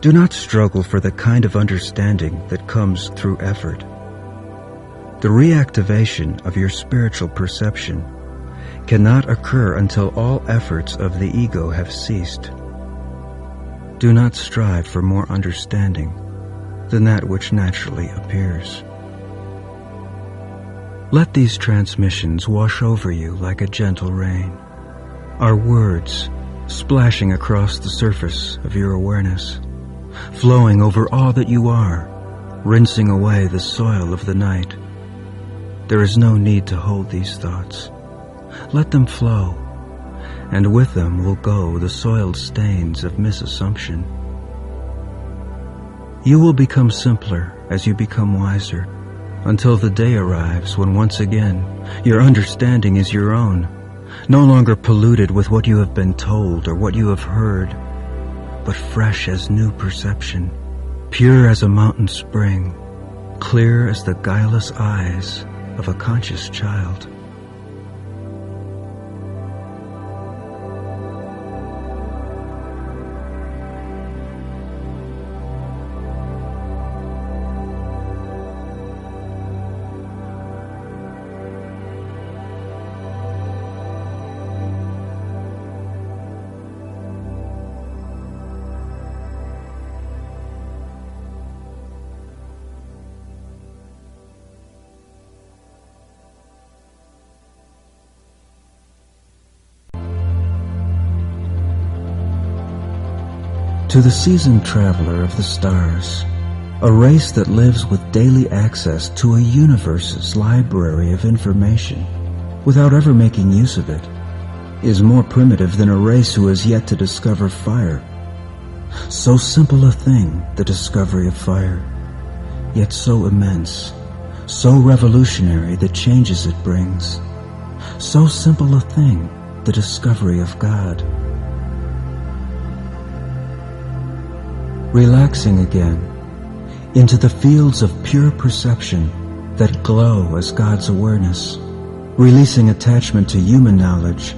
Do not struggle for the kind of understanding that comes through effort. The reactivation of your spiritual perception cannot occur until all efforts of the ego have ceased. Do not strive for more understanding than that which naturally appears. Let these transmissions wash over you like a gentle rain, our words splashing across the surface of your awareness, flowing over all that you are, rinsing away the soil of the night, There is no need to hold these thoughts. Let them flow, and with them will go the soiled stains of misassumption. You will become simpler as you become wiser, until the day arrives when once again your understanding is your own, no longer polluted with what you have been told or what you have heard, but fresh as new perception, pure as a mountain spring, clear as the guileless eyes of a conscious child. To the seasoned traveler of the stars, a race that lives with daily access to a universe's library of information without ever making use of it, is more primitive than a race who has yet to discover fire. So simple a thing, the discovery of fire, yet so immense, so revolutionary the changes it brings. So simple a thing, the discovery of God. Relaxing again into the fields of pure perception that glow as God's awareness, releasing attachment to human knowledge,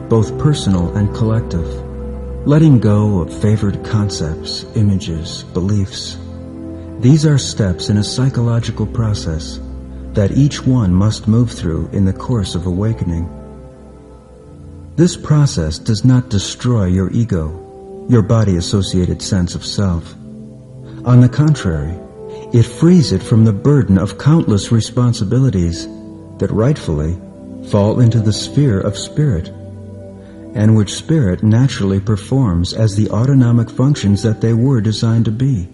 both personal and collective, letting go of favored concepts, images, beliefs. These are steps in a psychological process that each one must move through in the course of awakening. This process does not destroy your ego, your body-associated sense of self. On the contrary, it frees it from the burden of countless responsibilities that rightfully fall into the sphere of spirit, and which spirit naturally performs as the autonomic functions that they were designed to be.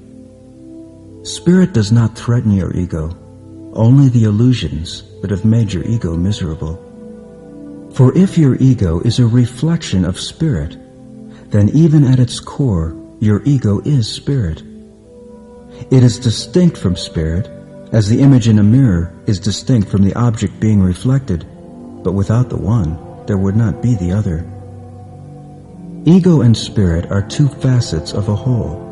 Spirit does not threaten your ego, only the illusions that have made your ego miserable. For if your ego is a reflection of spirit, then even at its core, your ego is spirit. It is distinct from spirit, as the image in a mirror is distinct from the object being reflected, but without the one, there would not be the other. Ego and spirit are two facets of a whole.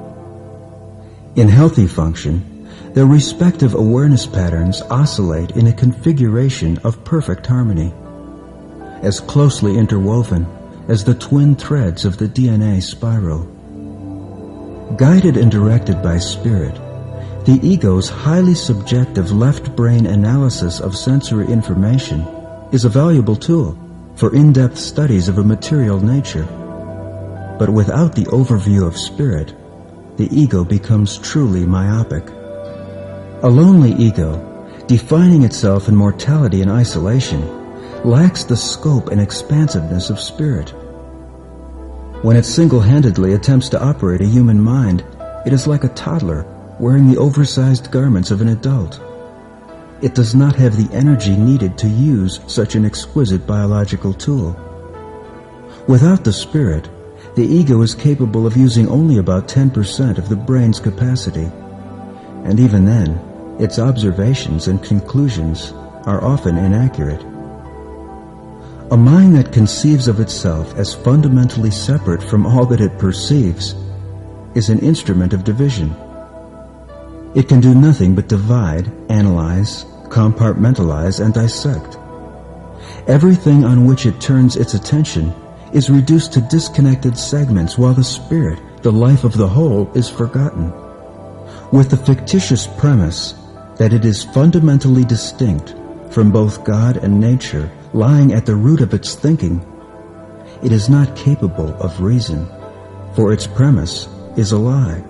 In healthy function, their respective awareness patterns oscillate in a configuration of perfect harmony, as closely interwoven as the twin threads of the DNA spiral. Guided and directed by spirit, the ego's highly subjective left brain analysis of sensory information is a valuable tool for in-depth studies of a material nature. But without the overview of spirit, the ego becomes truly myopic. A lonely ego, defining itself in mortality and isolation, lacks the scope and expansiveness of spirit. When it single-handedly attempts to operate a human mind, it is like a toddler wearing the oversized garments of an adult. It does not have the energy needed to use such an exquisite biological tool. Without the spirit, the ego is capable of using only about 10% of the brain's capacity, and even then, its observations and conclusions are often inaccurate. A mind that conceives of itself as fundamentally separate from all that it perceives is an instrument of division. It can do nothing but divide, analyze, compartmentalize, and dissect. Everything on which it turns its attention is reduced to disconnected segments, while the spirit, the life of the whole, is forgotten. With the fictitious premise that it is fundamentally distinct from both God and nature lying at the root of its thinking, it is not capable of reason, for its premise is a lie.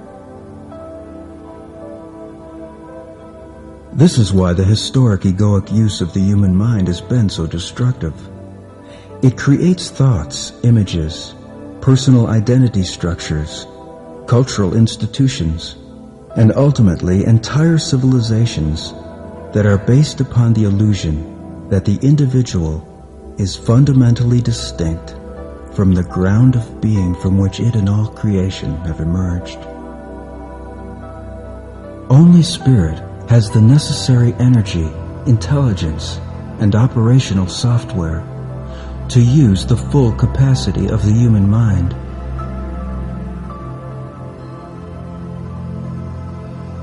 This is why the historic egoic use of the human mind has been so destructive. It creates thoughts, images, personal identity structures, cultural institutions, and ultimately entire civilizations that are based upon the illusion that the individual is fundamentally distinct from the ground of being from which it and all creation have emerged. Only Spirit has the necessary energy, intelligence, and operational software to use the full capacity of the human mind.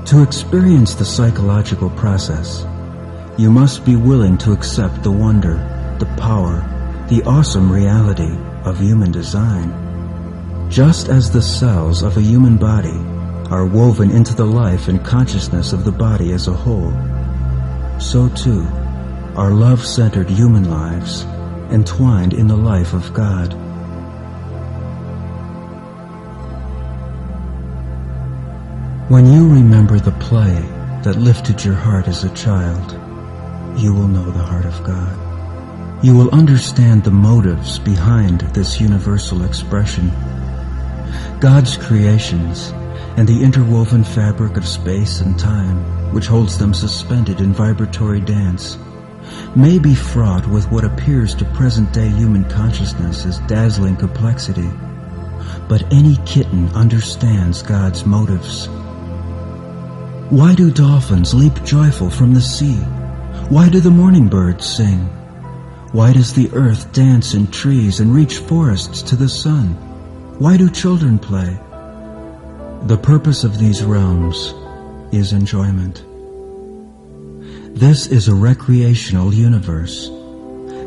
To experience the psychological process, you must be willing to accept the wonder, the power, the awesome reality of human design. Just as the cells of a human body are woven into the life and consciousness of the body as a whole, so too are love-centered human lives entwined in the life of God. When you remember the play that lifted your heart as a child, you will know the heart of God. You will understand the motives behind this universal expression. God's creations and the interwoven fabric of space and time, which holds them suspended in vibratory dance, may be fraught with what appears to present-day human consciousness as dazzling complexity, but any kitten understands God's motives. Why do dolphins leap joyful from the sea? Why do the morning birds sing? Why does the earth dance in trees and reach forests to the sun? Why do children play? The purpose of these realms is enjoyment. This is a recreational universe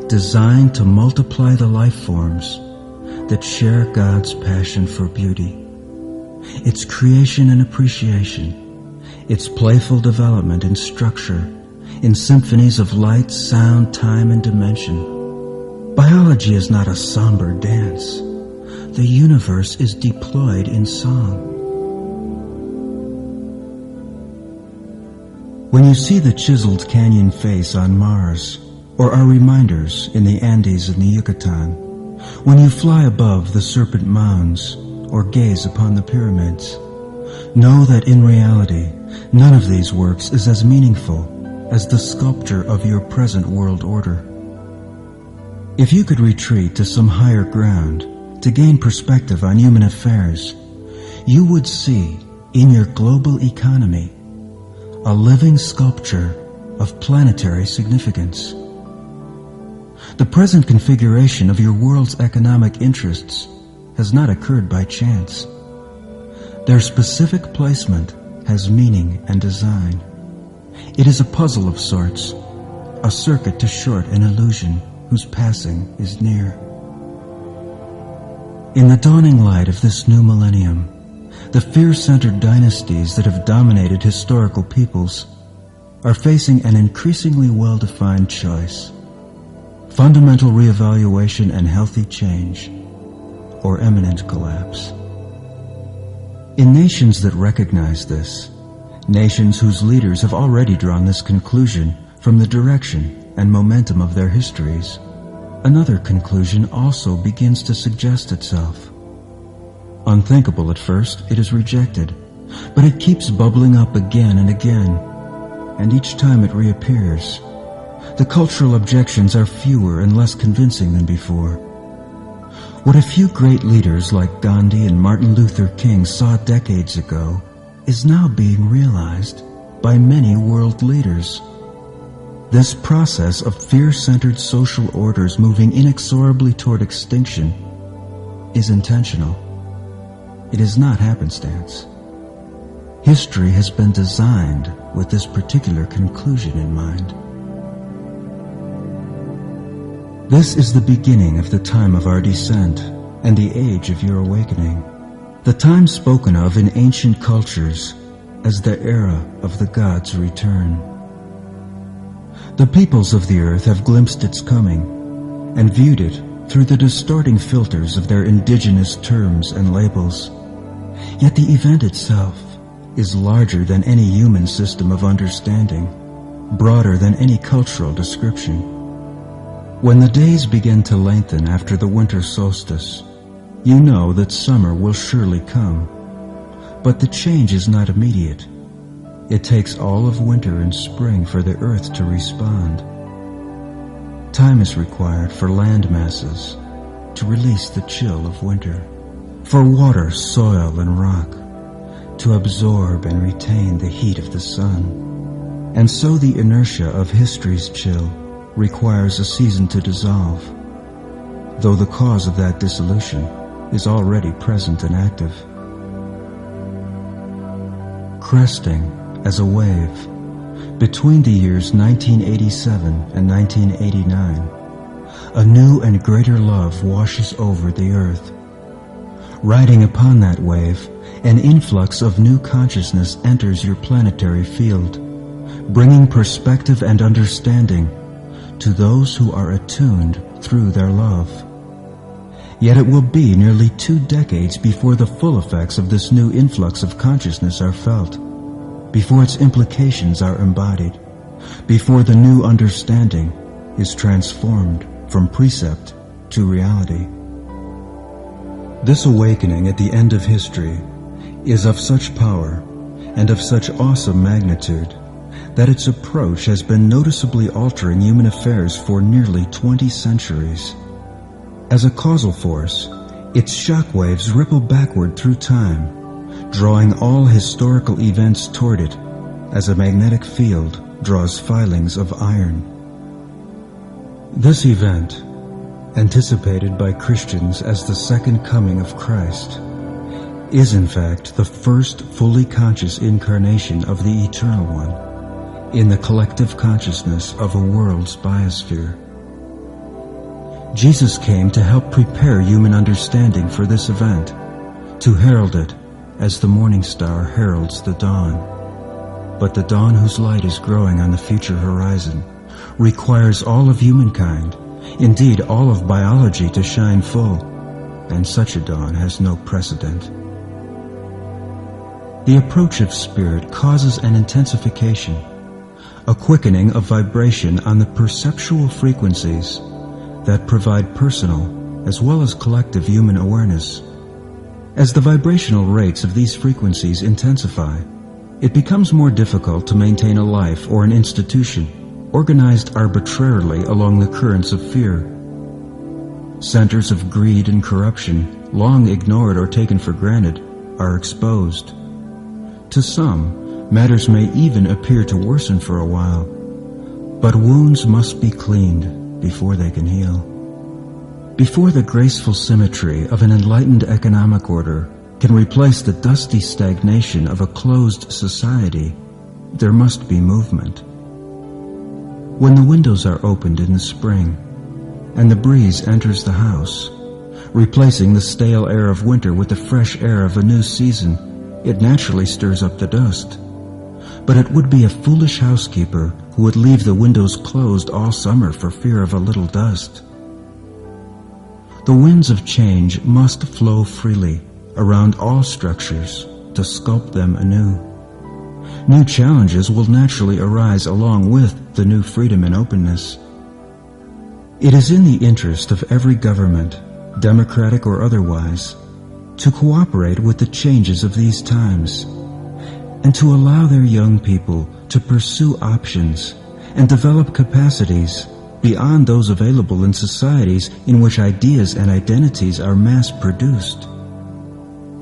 designed to multiply the life forms that share God's passion for beauty, its creation and appreciation, its playful development in structure, in symphonies of light, sound, time, and dimension. Biology is not a somber dance. The universe is deployed in song. When you see the chiseled canyon face on Mars, or our reminders in the Andes and the Yucatan, when you fly above the serpent mounds, or gaze upon the pyramids, know that in reality, none of these works is as meaningful as the sculpture of your present world order. If you could retreat to some higher ground to gain perspective on human affairs, you would see in your global economy a living sculpture of planetary significance. The present configuration of your world's economic interests has not occurred by chance. Their specific placement has meaning and design. It is a puzzle of sorts, a circuit to short an illusion whose passing is near. In the dawning light of this new millennium, the fear-centered dynasties that have dominated historical peoples are facing an increasingly well-defined choice: fundamental reevaluation and healthy change, or imminent collapse. In nations that recognize this, nations whose leaders have already drawn this conclusion from the direction and momentum of their histories, another conclusion also begins to suggest itself. Unthinkable at first, it is rejected, but it keeps bubbling up again and again, and each time it reappears, the cultural objections are fewer and less convincing than before. What a few great leaders like Gandhi and Martin Luther King saw decades ago is now being realized by many world leaders. This process of fear-centered social orders moving inexorably toward extinction is intentional. It is not happenstance. History has been designed with this particular conclusion in mind. This is the beginning of the time of our descent and the age of your awakening, the time spoken of in ancient cultures as the era of the gods' return. The peoples of the earth have glimpsed its coming and viewed it through the distorting filters of their indigenous terms and labels. Yet the event itself is larger than any human system of understanding, broader than any cultural description. When the days begin to lengthen after the winter solstice, you know that summer will surely come. But the change is not immediate. It takes all of winter and spring for the earth to respond. Time is required for land masses to release the chill of winter, for water, soil, and rock to absorb and retain the heat of the sun. And so the inertia of history's chill requires a season to dissolve, though the cause of that dissolution is already present and active. Cresting as a wave, between the years 1987 and 1989, a new and greater love washes over the earth. Riding upon that wave, an influx of new consciousness enters your planetary field, bringing perspective and understanding to those who are attuned through their love. Yet it will be nearly 2 decades before the full effects of this new influx of consciousness are felt, before its implications are embodied, before the new understanding is transformed from precept to reality. This awakening at the end of history is of such power and of such awesome magnitude that its approach has been noticeably altering human affairs for nearly 20 centuries. As a causal force, its shockwaves ripple backward through time, drawing all historical events toward it as a magnetic field draws filings of iron. This event, anticipated by Christians as the second coming of Christ, is in fact the first fully conscious incarnation of the Eternal One in the collective consciousness of a world's biosphere. Jesus came to help prepare human understanding for this event, to herald it as the morning star heralds the dawn. But the dawn whose light is growing on the future horizon requires all of humankind, indeed all of biology, to shine full, and such a dawn has no precedent. The approach of spirit causes an intensification, a quickening of vibration on the perceptual frequencies that provide personal as well as collective human awareness. As the vibrational rates of these frequencies intensify, it becomes more difficult to maintain a life or an institution organized arbitrarily along the currents of fear. Centers of greed and corruption, long ignored or taken for granted, are exposed. To some, matters may even appear to worsen for a while, but wounds must be cleaned before they can heal. Before the graceful symmetry of an enlightened economic order can replace the dusty stagnation of a closed society, there must be movement. When the windows are opened in the spring, and the breeze enters the house, replacing the stale air of winter with the fresh air of a new season, it naturally stirs up the dust. But it would be a foolish housekeeper who would leave the windows closed all summer for fear of a little dust. The winds of change must flow freely around all structures to sculpt them anew. New challenges will naturally arise along with the new freedom and openness. It is in the interest of every government, democratic or otherwise, to cooperate with the changes of these times, and to allow their young people to pursue options and develop capacities beyond those available in societies in which ideas and identities are mass-produced.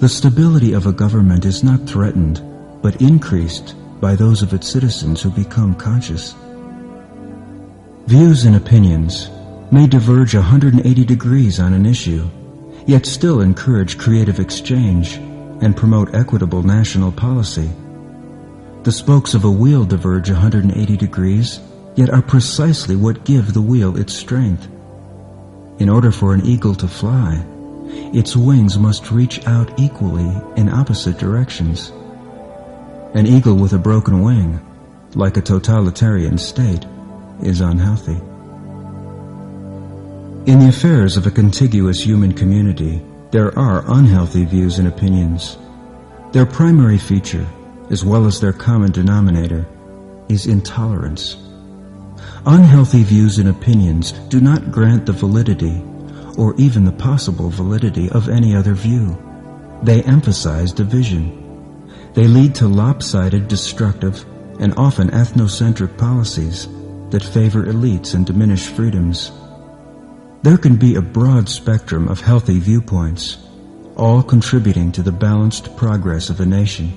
The stability of a government is not threatened, but increased by those of its citizens who become conscious. Views and opinions may diverge 180 degrees on an issue, yet still encourage creative exchange and promote equitable national policy. The spokes of a wheel diverge 180 degrees, yet are precisely what give the wheel its strength. In order for an eagle to fly, its wings must reach out equally in opposite directions. An eagle with a broken wing, like a totalitarian state, is unhealthy. In the affairs of a contiguous human community, there are unhealthy views and opinions. Their primary feature, as well as their common denominator, is intolerance. Unhealthy views and opinions do not grant the validity, or even the possible validity, of any other view. They emphasize division. They lead to lopsided, destructive, and often ethnocentric policies that favor elites and diminish freedoms. There can be a broad spectrum of healthy viewpoints, all contributing to the balanced progress of a nation,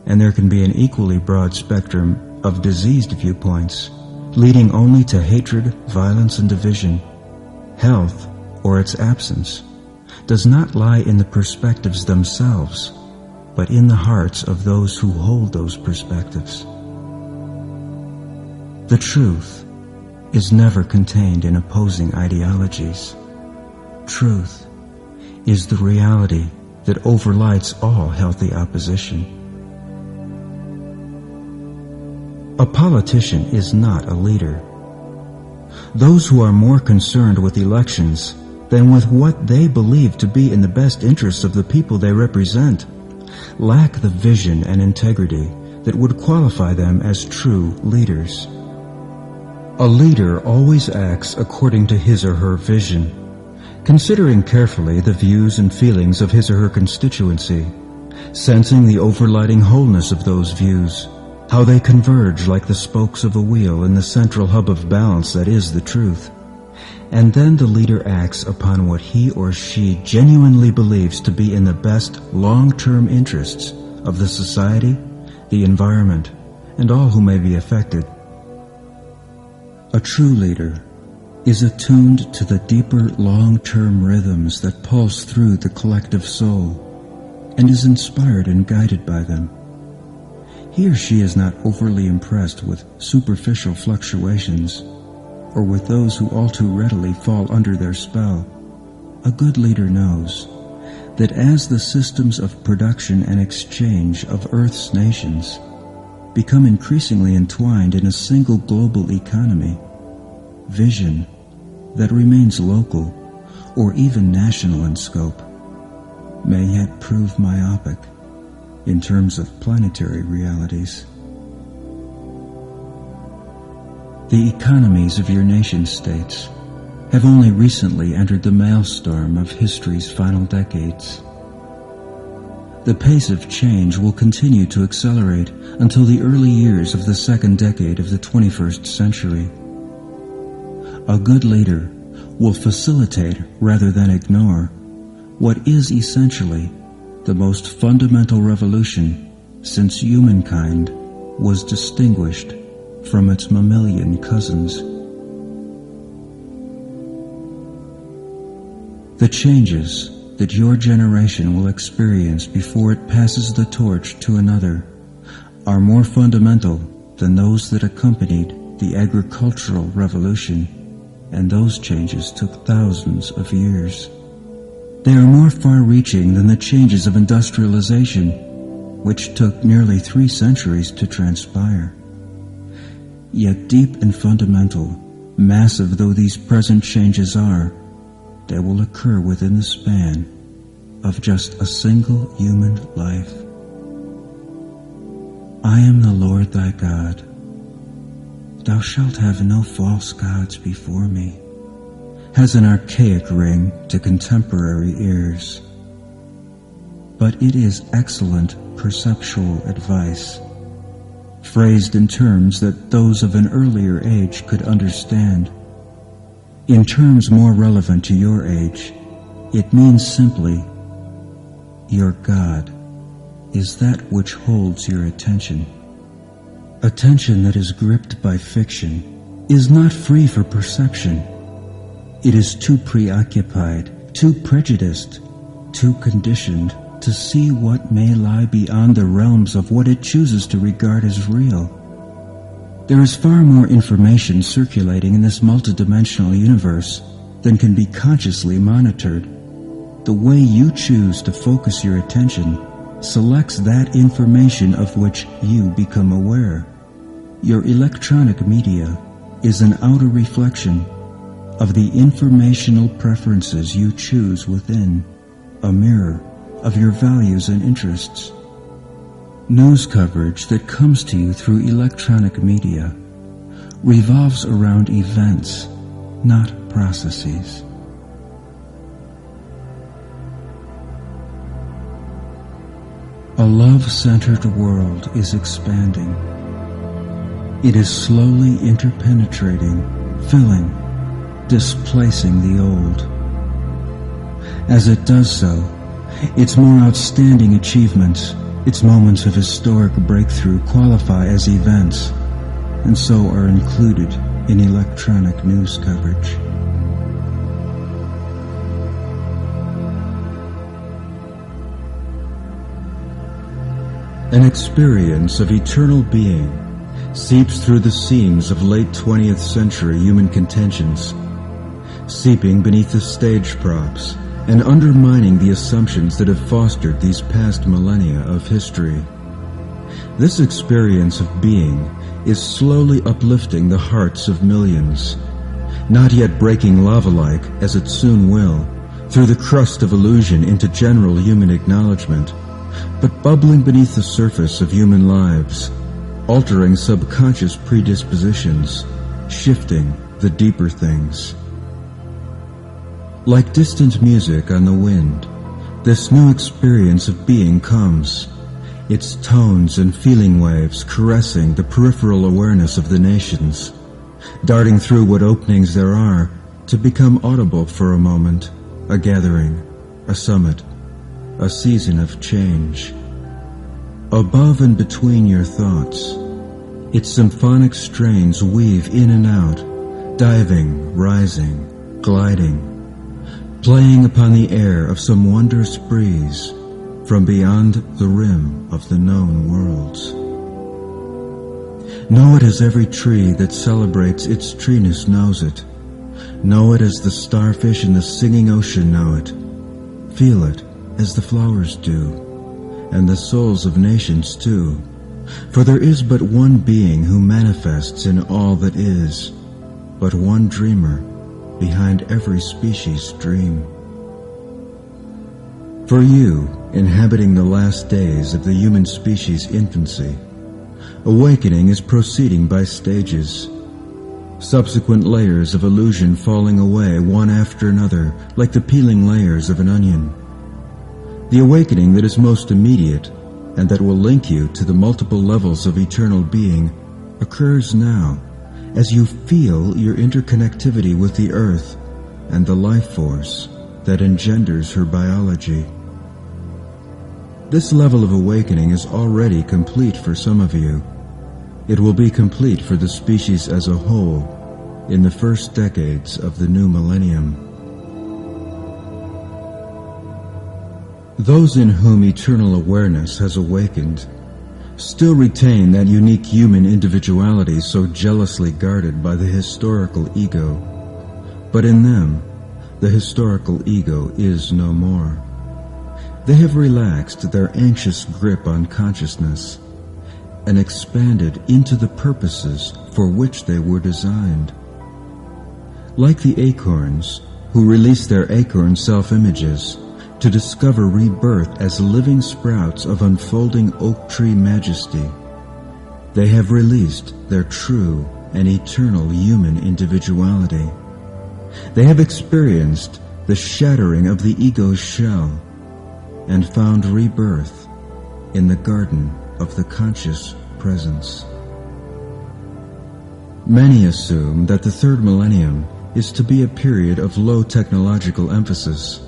and there can be an equally broad spectrum of diseased viewpoints, leading only to hatred, violence, and division. Health, or its absence, does not lie in the perspectives themselves, but in the hearts of those who hold those perspectives. The truth is never contained in opposing ideologies. Truth is the reality that overlights all healthy opposition. A politician is not a leader. Those who are more concerned with elections than with what they believe to be in the best interests of the people they represent lack the vision and integrity that would qualify them as true leaders. A leader always acts according to his or her vision, considering carefully the views and feelings of his or her constituency, sensing the overlighting wholeness of those views, how they converge like the spokes of a wheel in the central hub of balance that is the truth. And then the leader acts upon what he or she genuinely believes to be in the best long-term interests of the society, the environment, and all who may be affected. A true leader is attuned to the deeper long-term rhythms that pulse through the collective soul and is inspired and guided by them. He or she is not overly impressed with superficial fluctuations or with those who all too readily fall under their spell. A good leader knows that as the systems of production and exchange of Earth's nations become increasingly entwined in a single global economy, vision that remains local or even national in scope may yet prove myopic in terms of planetary realities. The economies of your nation-states have only recently entered the maelstrom of history's final decades. The pace of change will continue to accelerate until the early years of the second decade of the 21st century. A good leader will facilitate rather than ignore what is essentially the most fundamental revolution since humankind was distinguished from its mammalian cousins. The changes that your generation will experience before it passes the torch to another are more fundamental than those that accompanied the agricultural revolution, and those changes took thousands of years. They are more far-reaching than the changes of industrialization, which took nearly 3 centuries to transpire. Yet deep and fundamental, massive though these present changes are, they will occur within the span of just a single human life. I am the Lord thy God. Thou shalt have no false gods before me, has an archaic ring to contemporary ears. But it is excellent perceptual advice, phrased in terms that those of an earlier age could understand. In terms more relevant to your age, it means simply, your God is that which holds your attention. Attention that is gripped by fiction is not free for perception. It is too preoccupied, too prejudiced, too conditioned to see what may lie beyond the realms of what it chooses to regard as real. There is far more information circulating in this multidimensional universe than can be consciously monitored. The way you choose to focus your attention selects that information of which you become aware. Your electronic media is an outer reflection of the informational preferences you choose within, a mirror of your values and interests. News coverage that comes to you through electronic media revolves around events, not processes. A love-centered world is expanding. It is slowly interpenetrating, filling, displacing the old. As it does so, its more outstanding achievements, its moments of historic breakthrough qualify as events, and so are included in electronic news coverage. An experience of eternal being seeps through the seams of late 20th century human contentions, seeping beneath the stage props and undermining the assumptions that have fostered these past millennia of history. This experience of being is slowly uplifting the hearts of millions, not yet breaking lava-like, as it soon will, through the crust of illusion into general human acknowledgement, but bubbling beneath the surface of human lives, altering subconscious predispositions, shifting the deeper things. Like distant music on the wind, this new experience of being comes, its tones and feeling waves caressing the peripheral awareness of the nations, darting through what openings there are to become audible for a moment, a gathering, a summit, a season of change. Above and between your thoughts, its symphonic strains weave in and out, diving, rising, gliding, playing upon the air of some wondrous breeze from beyond the rim of the known worlds. Know it as every tree that celebrates its treeness knows it. Know it as the starfish in the singing ocean know it. Feel it as the flowers do, and the souls of nations too. For there is but one being who manifests in all that is, but one dreamer behind every species' dream. For you, inhabiting the last days of the human species' infancy, awakening is proceeding by stages, subsequent layers of illusion falling away one after another like the peeling layers of an onion. The awakening that is most immediate and that will link you to the multiple levels of eternal being occurs now as you feel your interconnectivity with the earth and the life force that engenders her biology. This level of awakening is already complete for some of you. It will be complete for the species as a whole in the first decades of the new millennium. Those in whom eternal awareness has awakened still retain that unique human individuality so jealously guarded by the historical ego, but in them, the historical ego is no more. They have relaxed their anxious grip on consciousness and expanded into the purposes for which they were designed. Like the acorns, who release their acorn self-images to discover rebirth as living sprouts of unfolding oak tree majesty, they have released their true and eternal human individuality. They have experienced the shattering of the ego's shell and found rebirth in the garden of the conscious presence. Many assume that the third millennium is to be a period of low technological emphasis.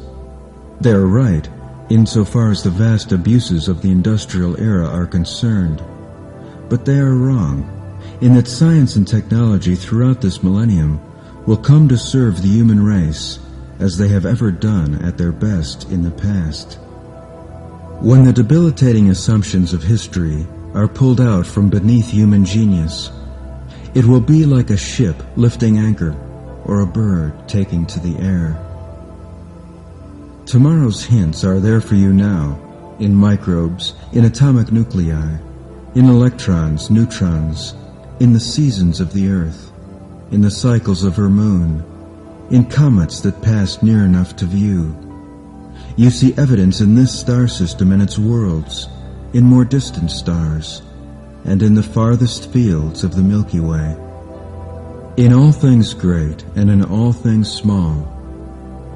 They are right, insofar as the vast abuses of the industrial era are concerned. But they are wrong, in that science and technology throughout this millennium will come to serve the human race as they have ever done at their best in the past. When the debilitating assumptions of history are pulled out from beneath human genius, it will be like a ship lifting anchor or a bird taking to the air. Tomorrow's hints are there for you now, in microbes, in atomic nuclei, in electrons, neutrons, in the seasons of the earth, in the cycles of her moon, in comets that pass near enough to view. You see evidence in this star system and its worlds, in more distant stars, and in the farthest fields of the Milky Way. In all things great and in all things small,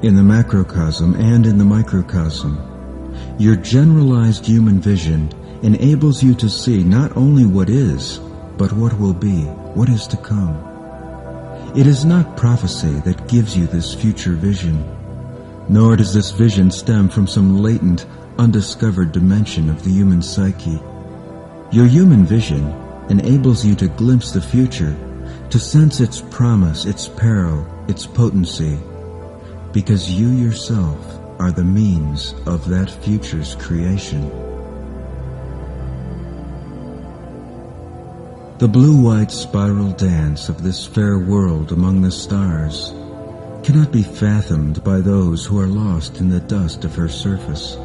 in the macrocosm and in the microcosm, Your generalized human vision enables you to see not only what is, but what will be, what is to come. It is not prophecy that gives you this future vision, nor does this vision stem from some latent, undiscovered dimension of the human psyche. Your human vision enables you to glimpse the future, to sense its promise, its peril, its potency, because you yourself are the means of that future's creation. The blue-white spiral dance of this fair world among the stars cannot be fathomed by those who are lost in the dust of her surface.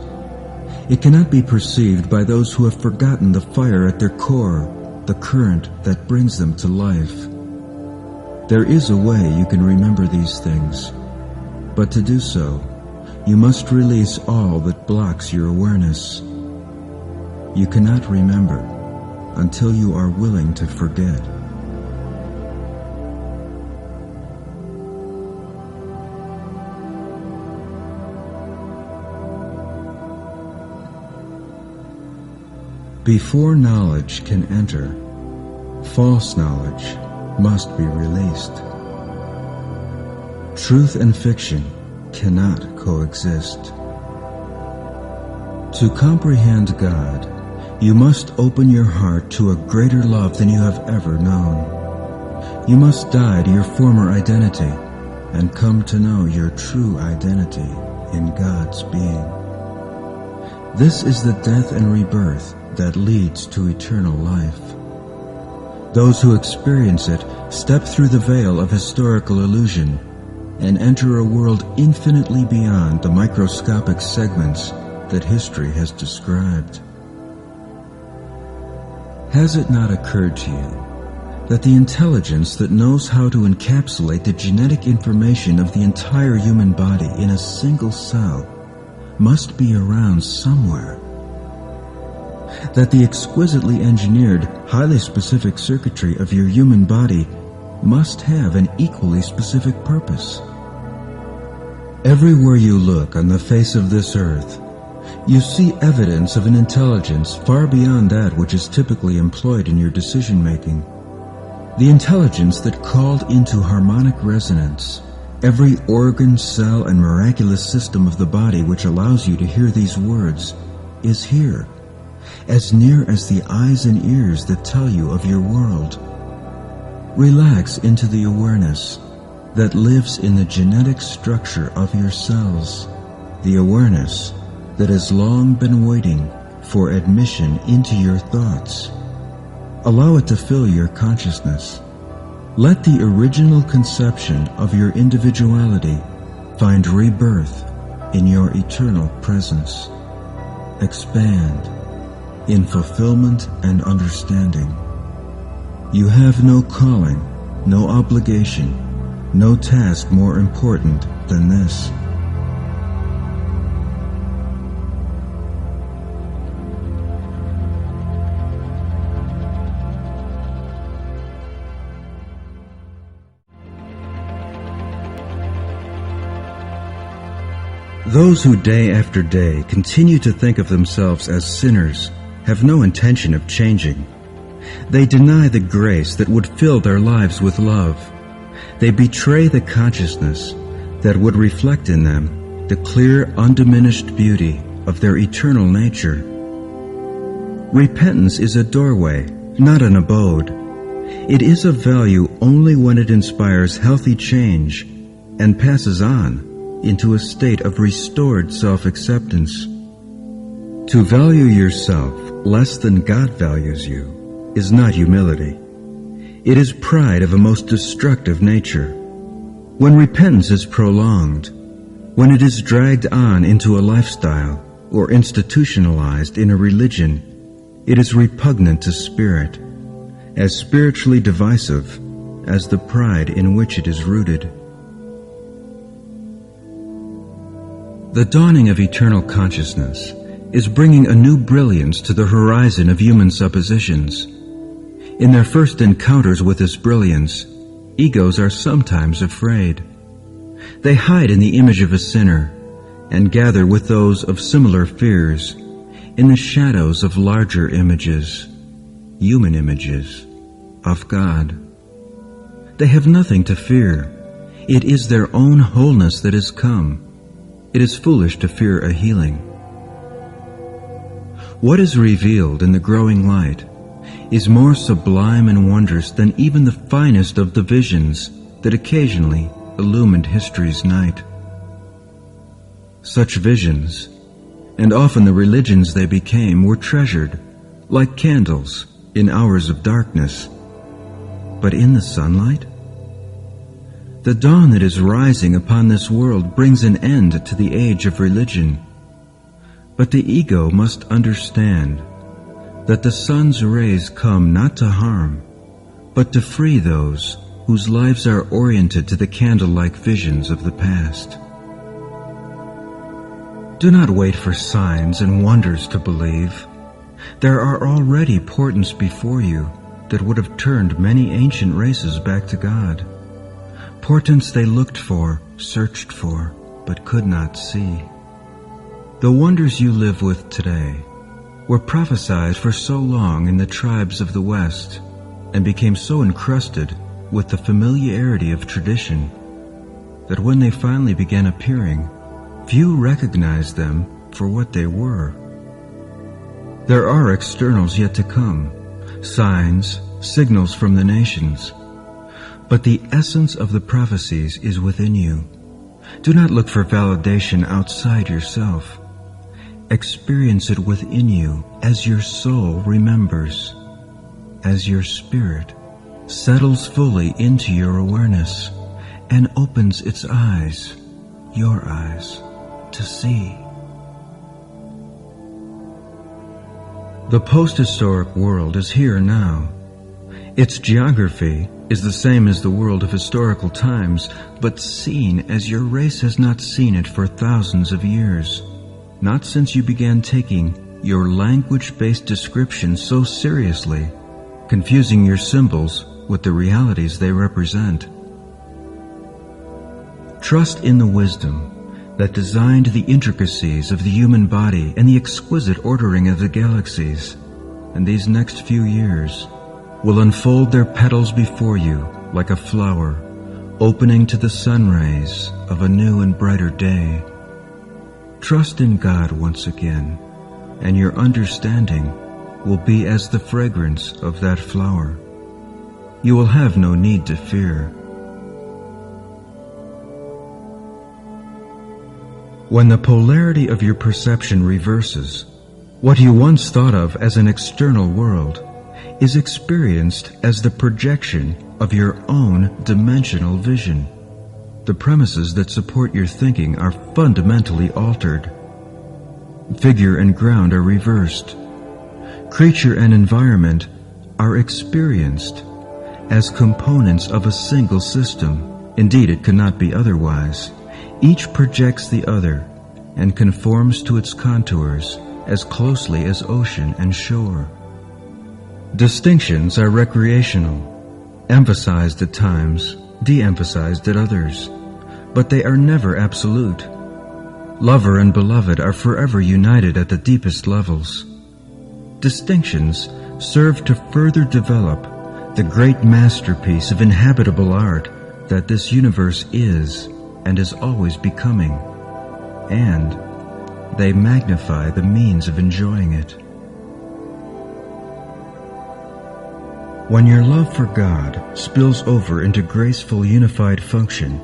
It cannot be perceived by those who have forgotten the fire at their core, the current that brings them to life. There is a way you can remember these things, but to do so, you must release all that blocks your awareness. You cannot remember until you are willing to forget. Before knowledge can enter, false knowledge must be released. Truth and fiction cannot coexist. To comprehend God, you must open your heart to a greater love than you have ever known. You must die to your former identity and come to know your true identity in God's being. This is the death and rebirth that leads to eternal life. Those who experience it step through the veil of historical illusion and enter a world infinitely beyond the microscopic segments that history has described. Has it not occurred to you that the intelligence that knows how to encapsulate the genetic information of the entire human body in a single cell must be around somewhere? That the exquisitely engineered, highly specific circuitry of your human body must have an equally specific purpose? Everywhere you look on the face of this earth, you see evidence of an intelligence far beyond that which is typically employed in your decision-making. The intelligence that called into harmonic resonance every organ, cell, and miraculous system of the body which allows you to hear these words is here, as near as the eyes and ears that tell you of your world. Relax into the awareness that lives in the genetic structure of your cells, the awareness that has long been waiting for admission into your thoughts. Allow it to fill your consciousness. Let the original conception of your individuality find rebirth in your eternal presence. Expand in fulfillment and understanding. You have no calling, no obligation, no task more important than this. Those who day after day continue to think of themselves as sinners have no intention of changing. They deny the grace that would fill their lives with love. They betray the consciousness that would reflect in them the clear, undiminished beauty of their eternal nature. Repentance is a doorway, not an abode. It is of value only when it inspires healthy change and passes on into a state of restored self-acceptance. To value yourself less than God values you is not humility. It is pride of a most destructive nature. When repentance is prolonged, when it is dragged on into a lifestyle or institutionalized in a religion, it is repugnant to spirit, as spiritually divisive as the pride in which it is rooted. The dawning of eternal consciousness is bringing a new brilliance to the horizon of human suppositions. In their first encounters with this brilliance, egos are sometimes afraid. They hide in the image of a sinner, and gather with those of similar fears in the shadows of larger images, human images, of God. They have nothing to fear. It is their own wholeness that has come. It is foolish to fear a healing. What is revealed in the growing light is more sublime and wondrous than even the finest of the visions that occasionally illumined history's night. Such visions, and often the religions they became, were treasured like candles in hours of darkness. But in the sunlight? The dawn that is rising upon this world brings an end to the age of religion. But the ego must understand that the sun's rays come not to harm, but to free those whose lives are oriented to the candle-like visions of the past. Do not wait for signs and wonders to believe. There are already portents before you that would have turned many ancient races back to God. Portents they looked for, searched for, but could not see. The wonders you live with today were prophesied for so long in the tribes of the West and became so encrusted with the familiarity of tradition that when they finally began appearing, few recognized them for what they were. There are externals yet to come, signs, signals from the nations, but the essence of the prophecies is within you. Do not look for validation outside yourself. Experience it within you as your soul remembers, as your spirit settles fully into your awareness and opens its eyes, your eyes, to see. The post-historic world is here now. Its geography is the same as the world of historical times, but seen as your race has not seen it for thousands of years, not since you began taking your language-based description so seriously, confusing your symbols with the realities they represent. Trust in the wisdom that designed the intricacies of the human body and the exquisite ordering of the galaxies, and these next few years will unfold their petals before you like a flower, opening to the sun rays of a new and brighter day. Trust in God once again, and your understanding will be as the fragrance of that flower. You will have no need to fear. When the polarity of your perception reverses, what you once thought of as an external world is experienced as the projection of your own dimensional vision. The premises that support your thinking are fundamentally altered. Figure and ground are reversed. Creature and environment are experienced as components of a single system. Indeed, it cannot be otherwise. Each projects the other and conforms to its contours as closely as ocean and shore. Distinctions are recreational, emphasized at times, de-emphasized at others, but they are never absolute. Lover and beloved are forever united at the deepest levels. Distinctions serve to further develop the great masterpiece of inhabitable art that this universe is and is always becoming, and they magnify the means of enjoying it. When your love for God spills over into graceful unified function,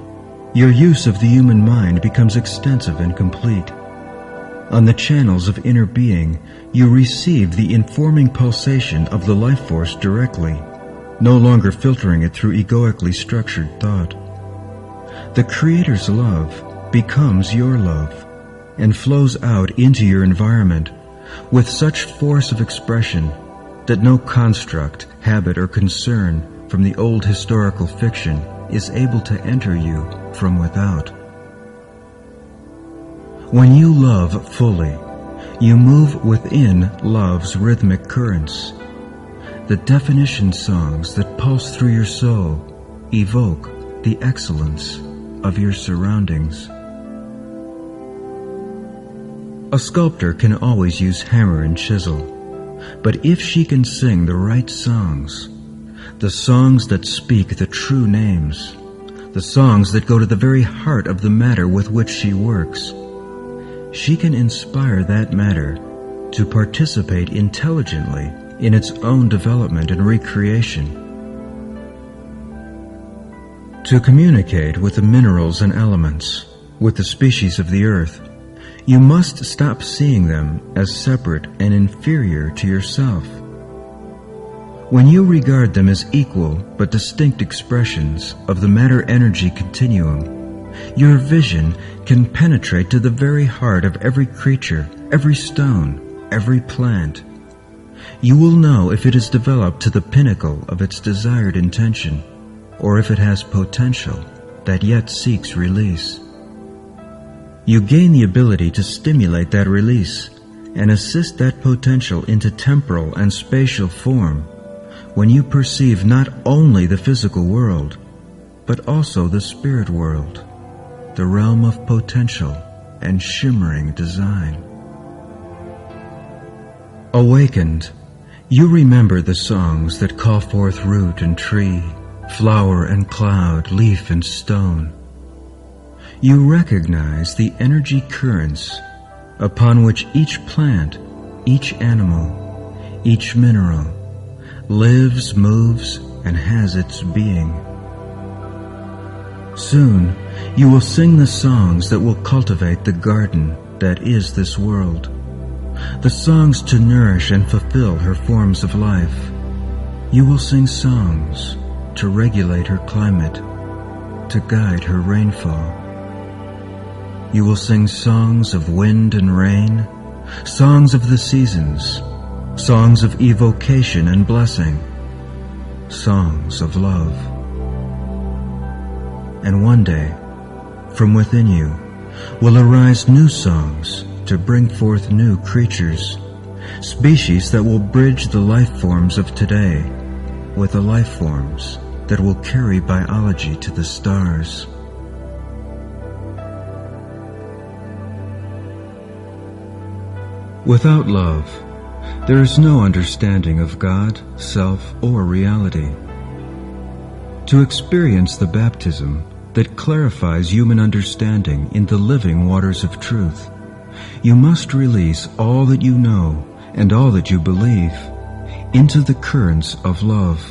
your use of the human mind becomes extensive and complete. On the channels of inner being, you receive the informing pulsation of the life force directly, no longer filtering it through egoically structured thought. The Creator's love becomes your love and flows out into your environment with such force of expression that no construct, habit, or concern from the old historical fiction is able to enter you from without. When you love fully, you move within love's rhythmic currents. The definition songs that pulse through your soul evoke the excellence of your surroundings. A sculptor can always use hammer and chisel, but if she can sing the right songs, the songs that speak the true names, the songs that go to the very heart of the matter with which she works, she can inspire that matter to participate intelligently in its own development and recreation. To communicate with the minerals and elements, with the species of the earth, you must stop seeing them as separate and inferior to yourself. When you regard them as equal but distinct expressions of the matter-energy continuum, your vision can penetrate to the very heart of every creature, every stone, every plant. You will know if it is developed to the pinnacle of its desired intention, or if it has potential that yet seeks release. You gain the ability to stimulate that release and assist that potential into temporal and spatial form when you perceive not only the physical world, but also the spirit world, the realm of potential and shimmering design. Awakened, you remember the songs that call forth root and tree, flower and cloud, leaf and stone. You recognize the energy currents upon which each plant, each animal, each mineral lives, moves, and has its being. Soon you will sing the songs that will cultivate the garden that is this world, the songs to nourish and fulfill her forms of life. You will sing songs to regulate her climate, to guide her rainfall. You will sing songs of wind and rain, songs of the seasons, songs of evocation and blessing, songs of love. And one day, from within you, will arise new songs to bring forth new creatures, species that will bridge the life forms of today with the life forms that will carry biology to the stars. Without love, there is no understanding of God, self, or reality. To experience the baptism that clarifies human understanding in the living waters of truth, you must release all that you know and all that you believe into the currents of love.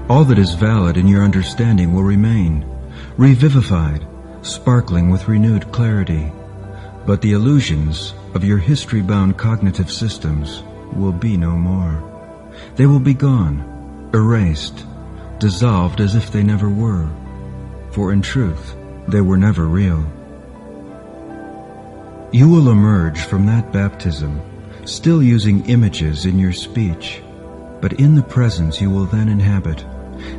All that is valid in your understanding will remain, revivified, sparkling with renewed clarity, but the illusions of your history-bound cognitive systems will be no more. They will be gone, erased, dissolved as if they never were, for in truth, they were never real. You will emerge from that baptism, still using images in your speech, but in the presence you will then inhabit,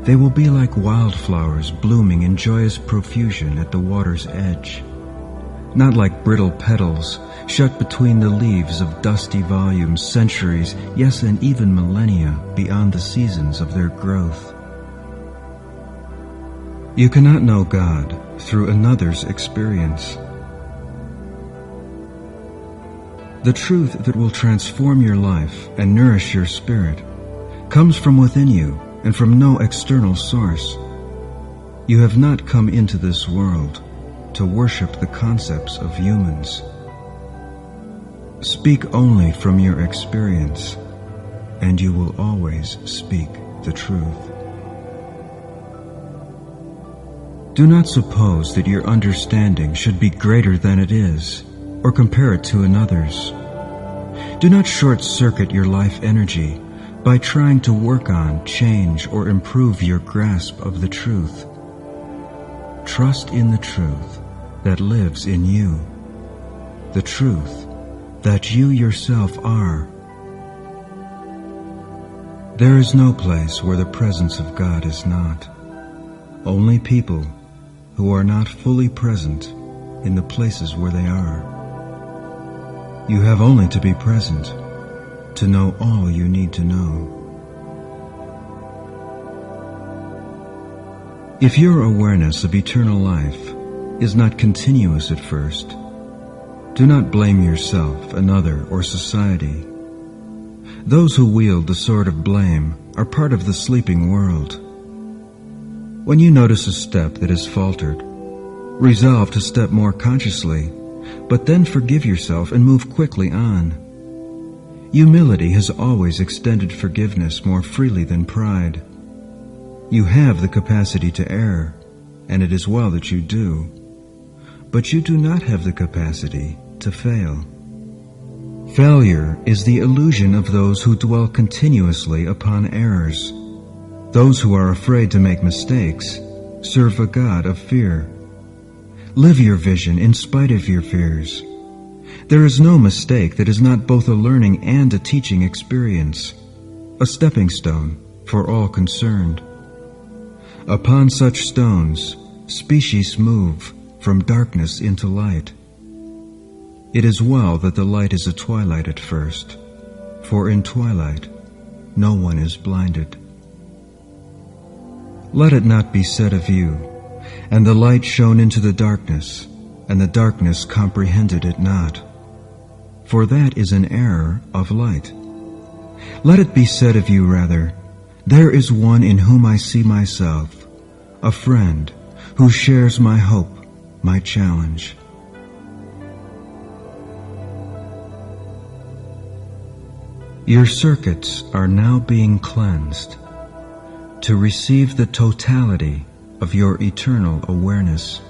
they will be like wildflowers blooming in joyous profusion at the water's edge, not like brittle petals shut between the leaves of dusty volumes centuries, yes, and even millennia beyond the seasons of their growth. You cannot know God through another's experience. The truth that will transform your life and nourish your spirit comes from within you and from no external source. You have not come into this world to worship the concepts of humans. Speak only from your experience, and you will always speak the truth. Do not suppose that your understanding should be greater than it is, or compare it to another's. Do not short-circuit your life energy by trying to work on, change, or improve your grasp of the truth. Trust in the truth that lives in you, the truth that you yourself are. There is no place where the presence of God is not. Only people who are not fully present in the places where they are. You have only to be present to know all you need to know. If your awareness of eternal life is not continuous at first, Do not blame yourself, another, or society. Those who wield the sword of blame are part of the sleeping world. When you notice a step that has faltered, resolve to step more consciously, but then forgive yourself and move quickly on. Humility has always extended forgiveness more freely than pride. You have the capacity to err, and it is well that you do. But you do not have the capacity to fail. Failure is the illusion of those who dwell continuously upon errors. Those who are afraid to make mistakes serve a god of fear. Live your vision in spite of your fears. There is no mistake that is not both a learning and a teaching experience, a stepping stone for all concerned. Upon such stones, species move from darkness into light. It is well that the light is a twilight at first, for in twilight no one is blinded. Let it not be said of you, and the light shone into the darkness, and the darkness comprehended it not. For that is an error of light. Let it be said of you rather, there is one in whom I see myself, a friend who shares my hope, my challenge. Your circuits are now being cleansed to receive the totality of your eternal awareness.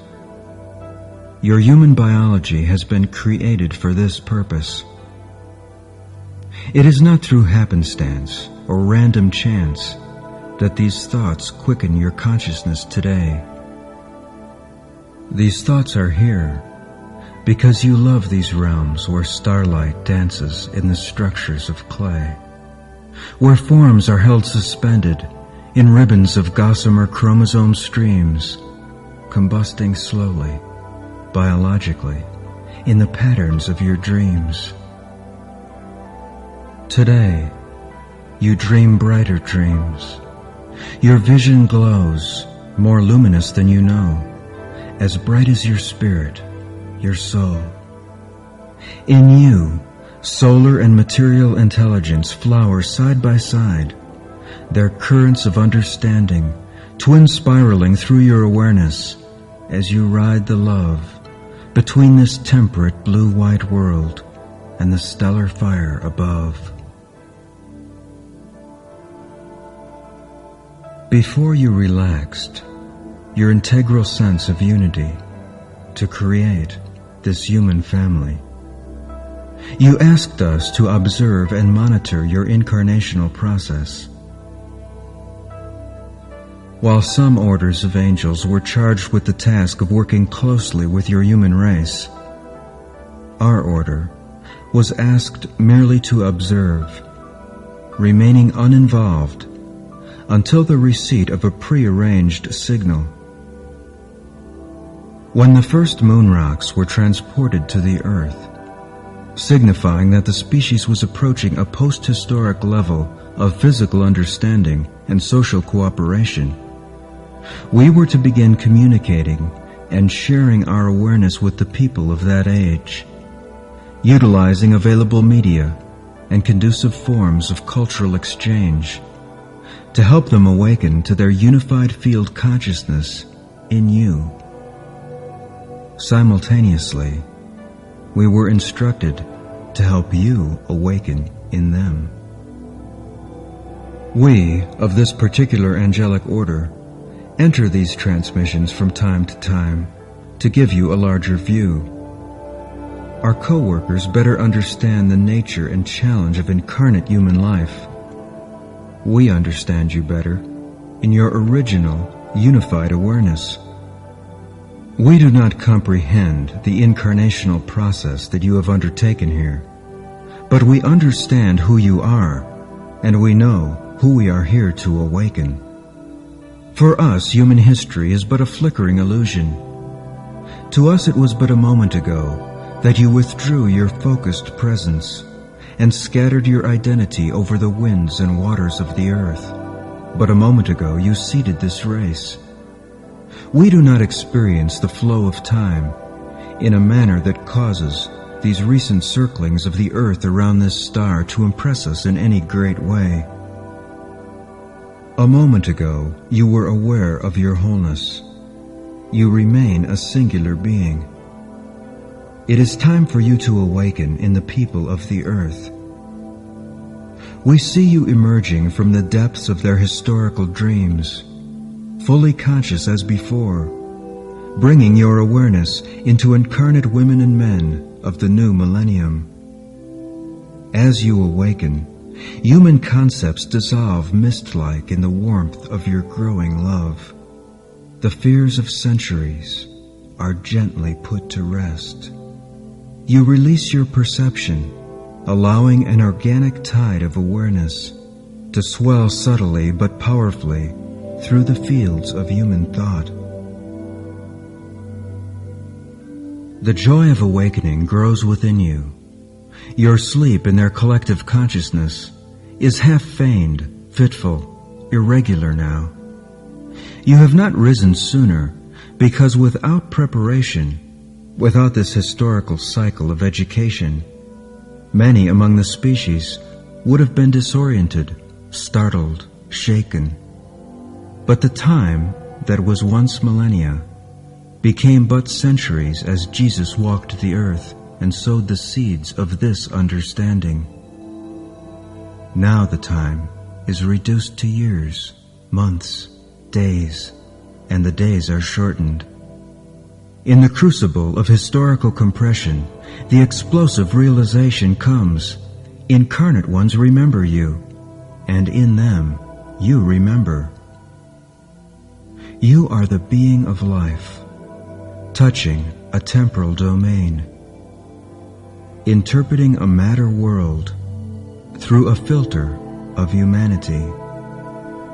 Your human biology has been created for this purpose. It is not through happenstance or random chance that these thoughts quicken your consciousness today. These thoughts are here because you love these realms where starlight dances in the structures of clay, where forms are held suspended in ribbons of gossamer chromosome streams, combusting slowly, biologically, in the patterns of your dreams. Today, you dream brighter dreams. Your vision glows, more luminous than you know, as bright as your spirit, your soul. In you, solar and material intelligence flower side by side, their currents of understanding twin spiraling through your awareness as you ride the love between this temperate blue-white world and the stellar fire above. Before you relaxed your integral sense of unity to create this human family, you asked us to observe and monitor your incarnational process. While some orders of angels were charged with the task of working closely with your human race, our order was asked merely to observe, remaining uninvolved until the receipt of a prearranged signal. When the first moon rocks were transported to the Earth, signifying that the species was approaching a post-historic level of physical understanding and social cooperation, we were to begin communicating and sharing our awareness with the people of that age, utilizing available media and conducive forms of cultural exchange to help them awaken to their unified field consciousness in you. Simultaneously, we were instructed to help you awaken in them. We, of this particular angelic order, enter these transmissions from time to time to give you a larger view. Our co-workers better understand the nature and challenge of incarnate human life. We understand you better in your original, unified awareness. We do not comprehend the incarnational process that you have undertaken here, but we understand who you are, and we know who we are here to awaken. For us, human history is but a flickering illusion. To us it was but a moment ago that you withdrew your focused presence and scattered your identity over the winds and waters of the earth. But a moment ago you seeded this race. We do not experience the flow of time in a manner that causes these recent circlings of the Earth around this star to impress us in any great way. A moment ago, you were aware of your wholeness. You remain a singular being. It is time for you to awaken in the people of the Earth. We see you emerging from the depths of their historical dreams, fully conscious as before, bringing your awareness into incarnate women and men of the new millennium. As you awaken, human concepts dissolve mist-like in the warmth of your growing love. The fears of centuries are gently put to rest. You release your perception, allowing an organic tide of awareness to swell subtly but powerfully through the fields of human thought. The joy of awakening grows within you. Your sleep in their collective consciousness is half feigned, fitful, irregular now. You have not risen sooner because without preparation, without this historical cycle of education, many among the species would have been disoriented, startled, shaken. But the time that was once millennia became but centuries as Jesus walked the earth and sowed the seeds of this understanding. Now the time is reduced to years, months, days, and the days are shortened. In the crucible of historical compression, the explosive realization comes. Incarnate ones remember you, and in them, you remember. You are the being of life, touching a temporal domain, interpreting a matter world through a filter of humanity.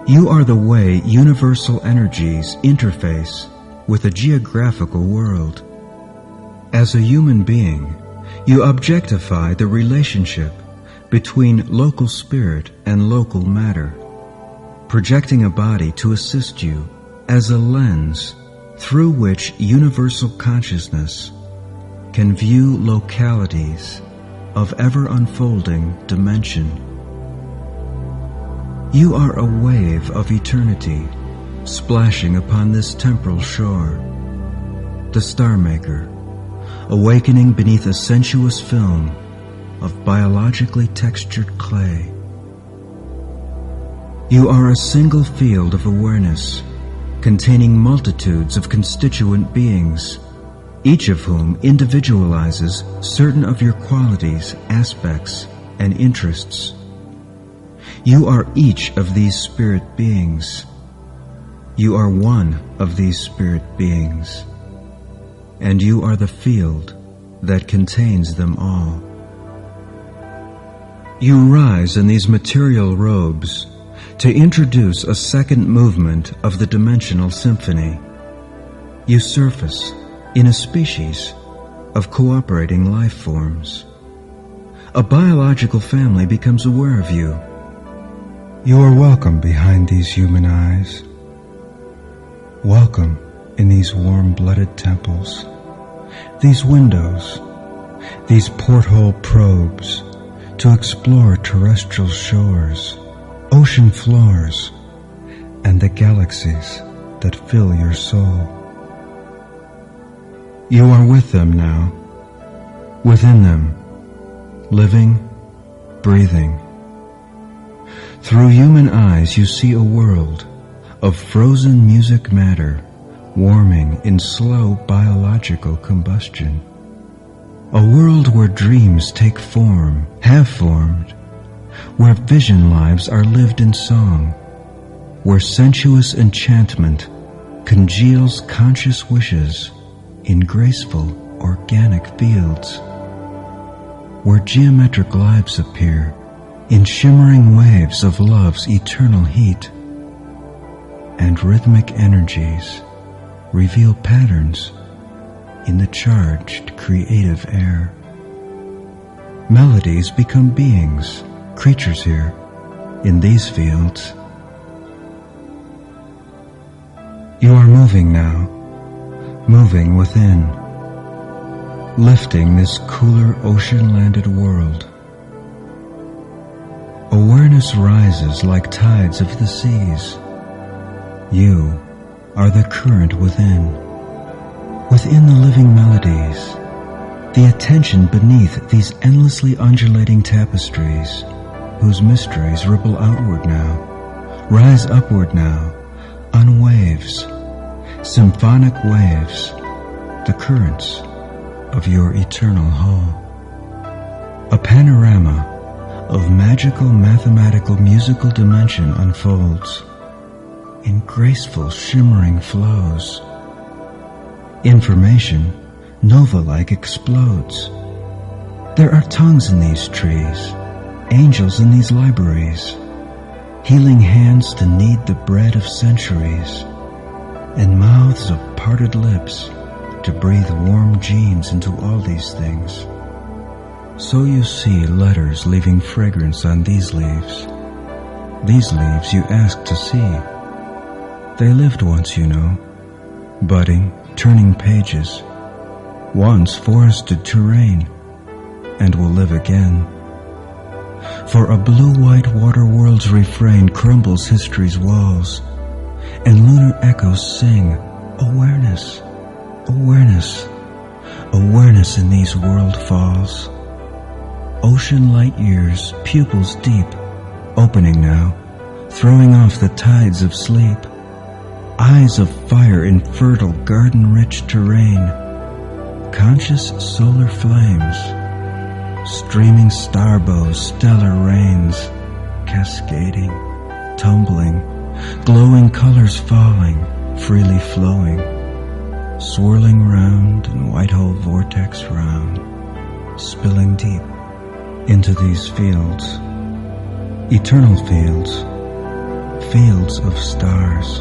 You are the way universal energies interface with a geographical world. As a human being, you objectify the relationship between local spirit and local matter, projecting a body to assist you as a lens through which universal consciousness can view localities of ever-unfolding dimension. You are a wave of eternity splashing upon this temporal shore, the Star Maker, awakening beneath a sensuous film of biologically textured clay. You are a single field of awareness containing multitudes of constituent beings, each of whom individualizes certain of your qualities, aspects, and interests. You are each of these spirit beings. You are one of these spirit beings, and you are the field that contains them all. You rise in these material robes to introduce a second movement of the dimensional symphony. You surface in a species of cooperating life forms. A biological family becomes aware of you. You are welcome behind these human eyes. Welcome in these warm-blooded temples, these windows, these porthole probes to explore terrestrial shores, ocean floors, and the galaxies that fill your soul. You are with them now, within them, living, breathing. Through human eyes you see a world of frozen music matter warming in slow biological combustion. A world where dreams take form, have formed, where vision lives are lived in song, where sensuous enchantment congeals conscious wishes in graceful organic fields, where geometric lives appear in shimmering waves of love's eternal heat, and rhythmic energies reveal patterns in the charged creative air. Melodies become beings, creatures here, in these fields. You are moving now, moving within. lifting this cooler ocean-landed world. Awareness rises like tides of the seas. You are the current within the living melodies, the attention beneath these endlessly undulating tapestries, whose mysteries ripple outward now, rise upward now, on waves, symphonic waves, the currents of your eternal hall. A panorama of magical, mathematical, musical dimension unfolds in graceful, shimmering flows. Information, nova-like, explodes. There are tongues in these trees, angels in these libraries, healing hands to knead the bread of centuries, and mouths of parted lips to breathe warm genes into all these things. So you see letters leaving fragrance on these leaves you asked to see. They lived once, you know, budding, turning pages, once forested terrain, and will live again. For a blue-white water world's refrain crumbles history's walls, and lunar echoes sing, awareness, awareness, awareness in these world falls. Ocean light years, pupils deep, opening now, throwing off the tides of sleep. Eyes of fire in fertile, garden-rich terrain. Conscious solar flames. Streaming star bows, stellar rains. Cascading, tumbling, glowing colors falling, freely flowing. Swirling round in white-hole vortex round. Spilling deep into these fields. Eternal fields. Fields of stars.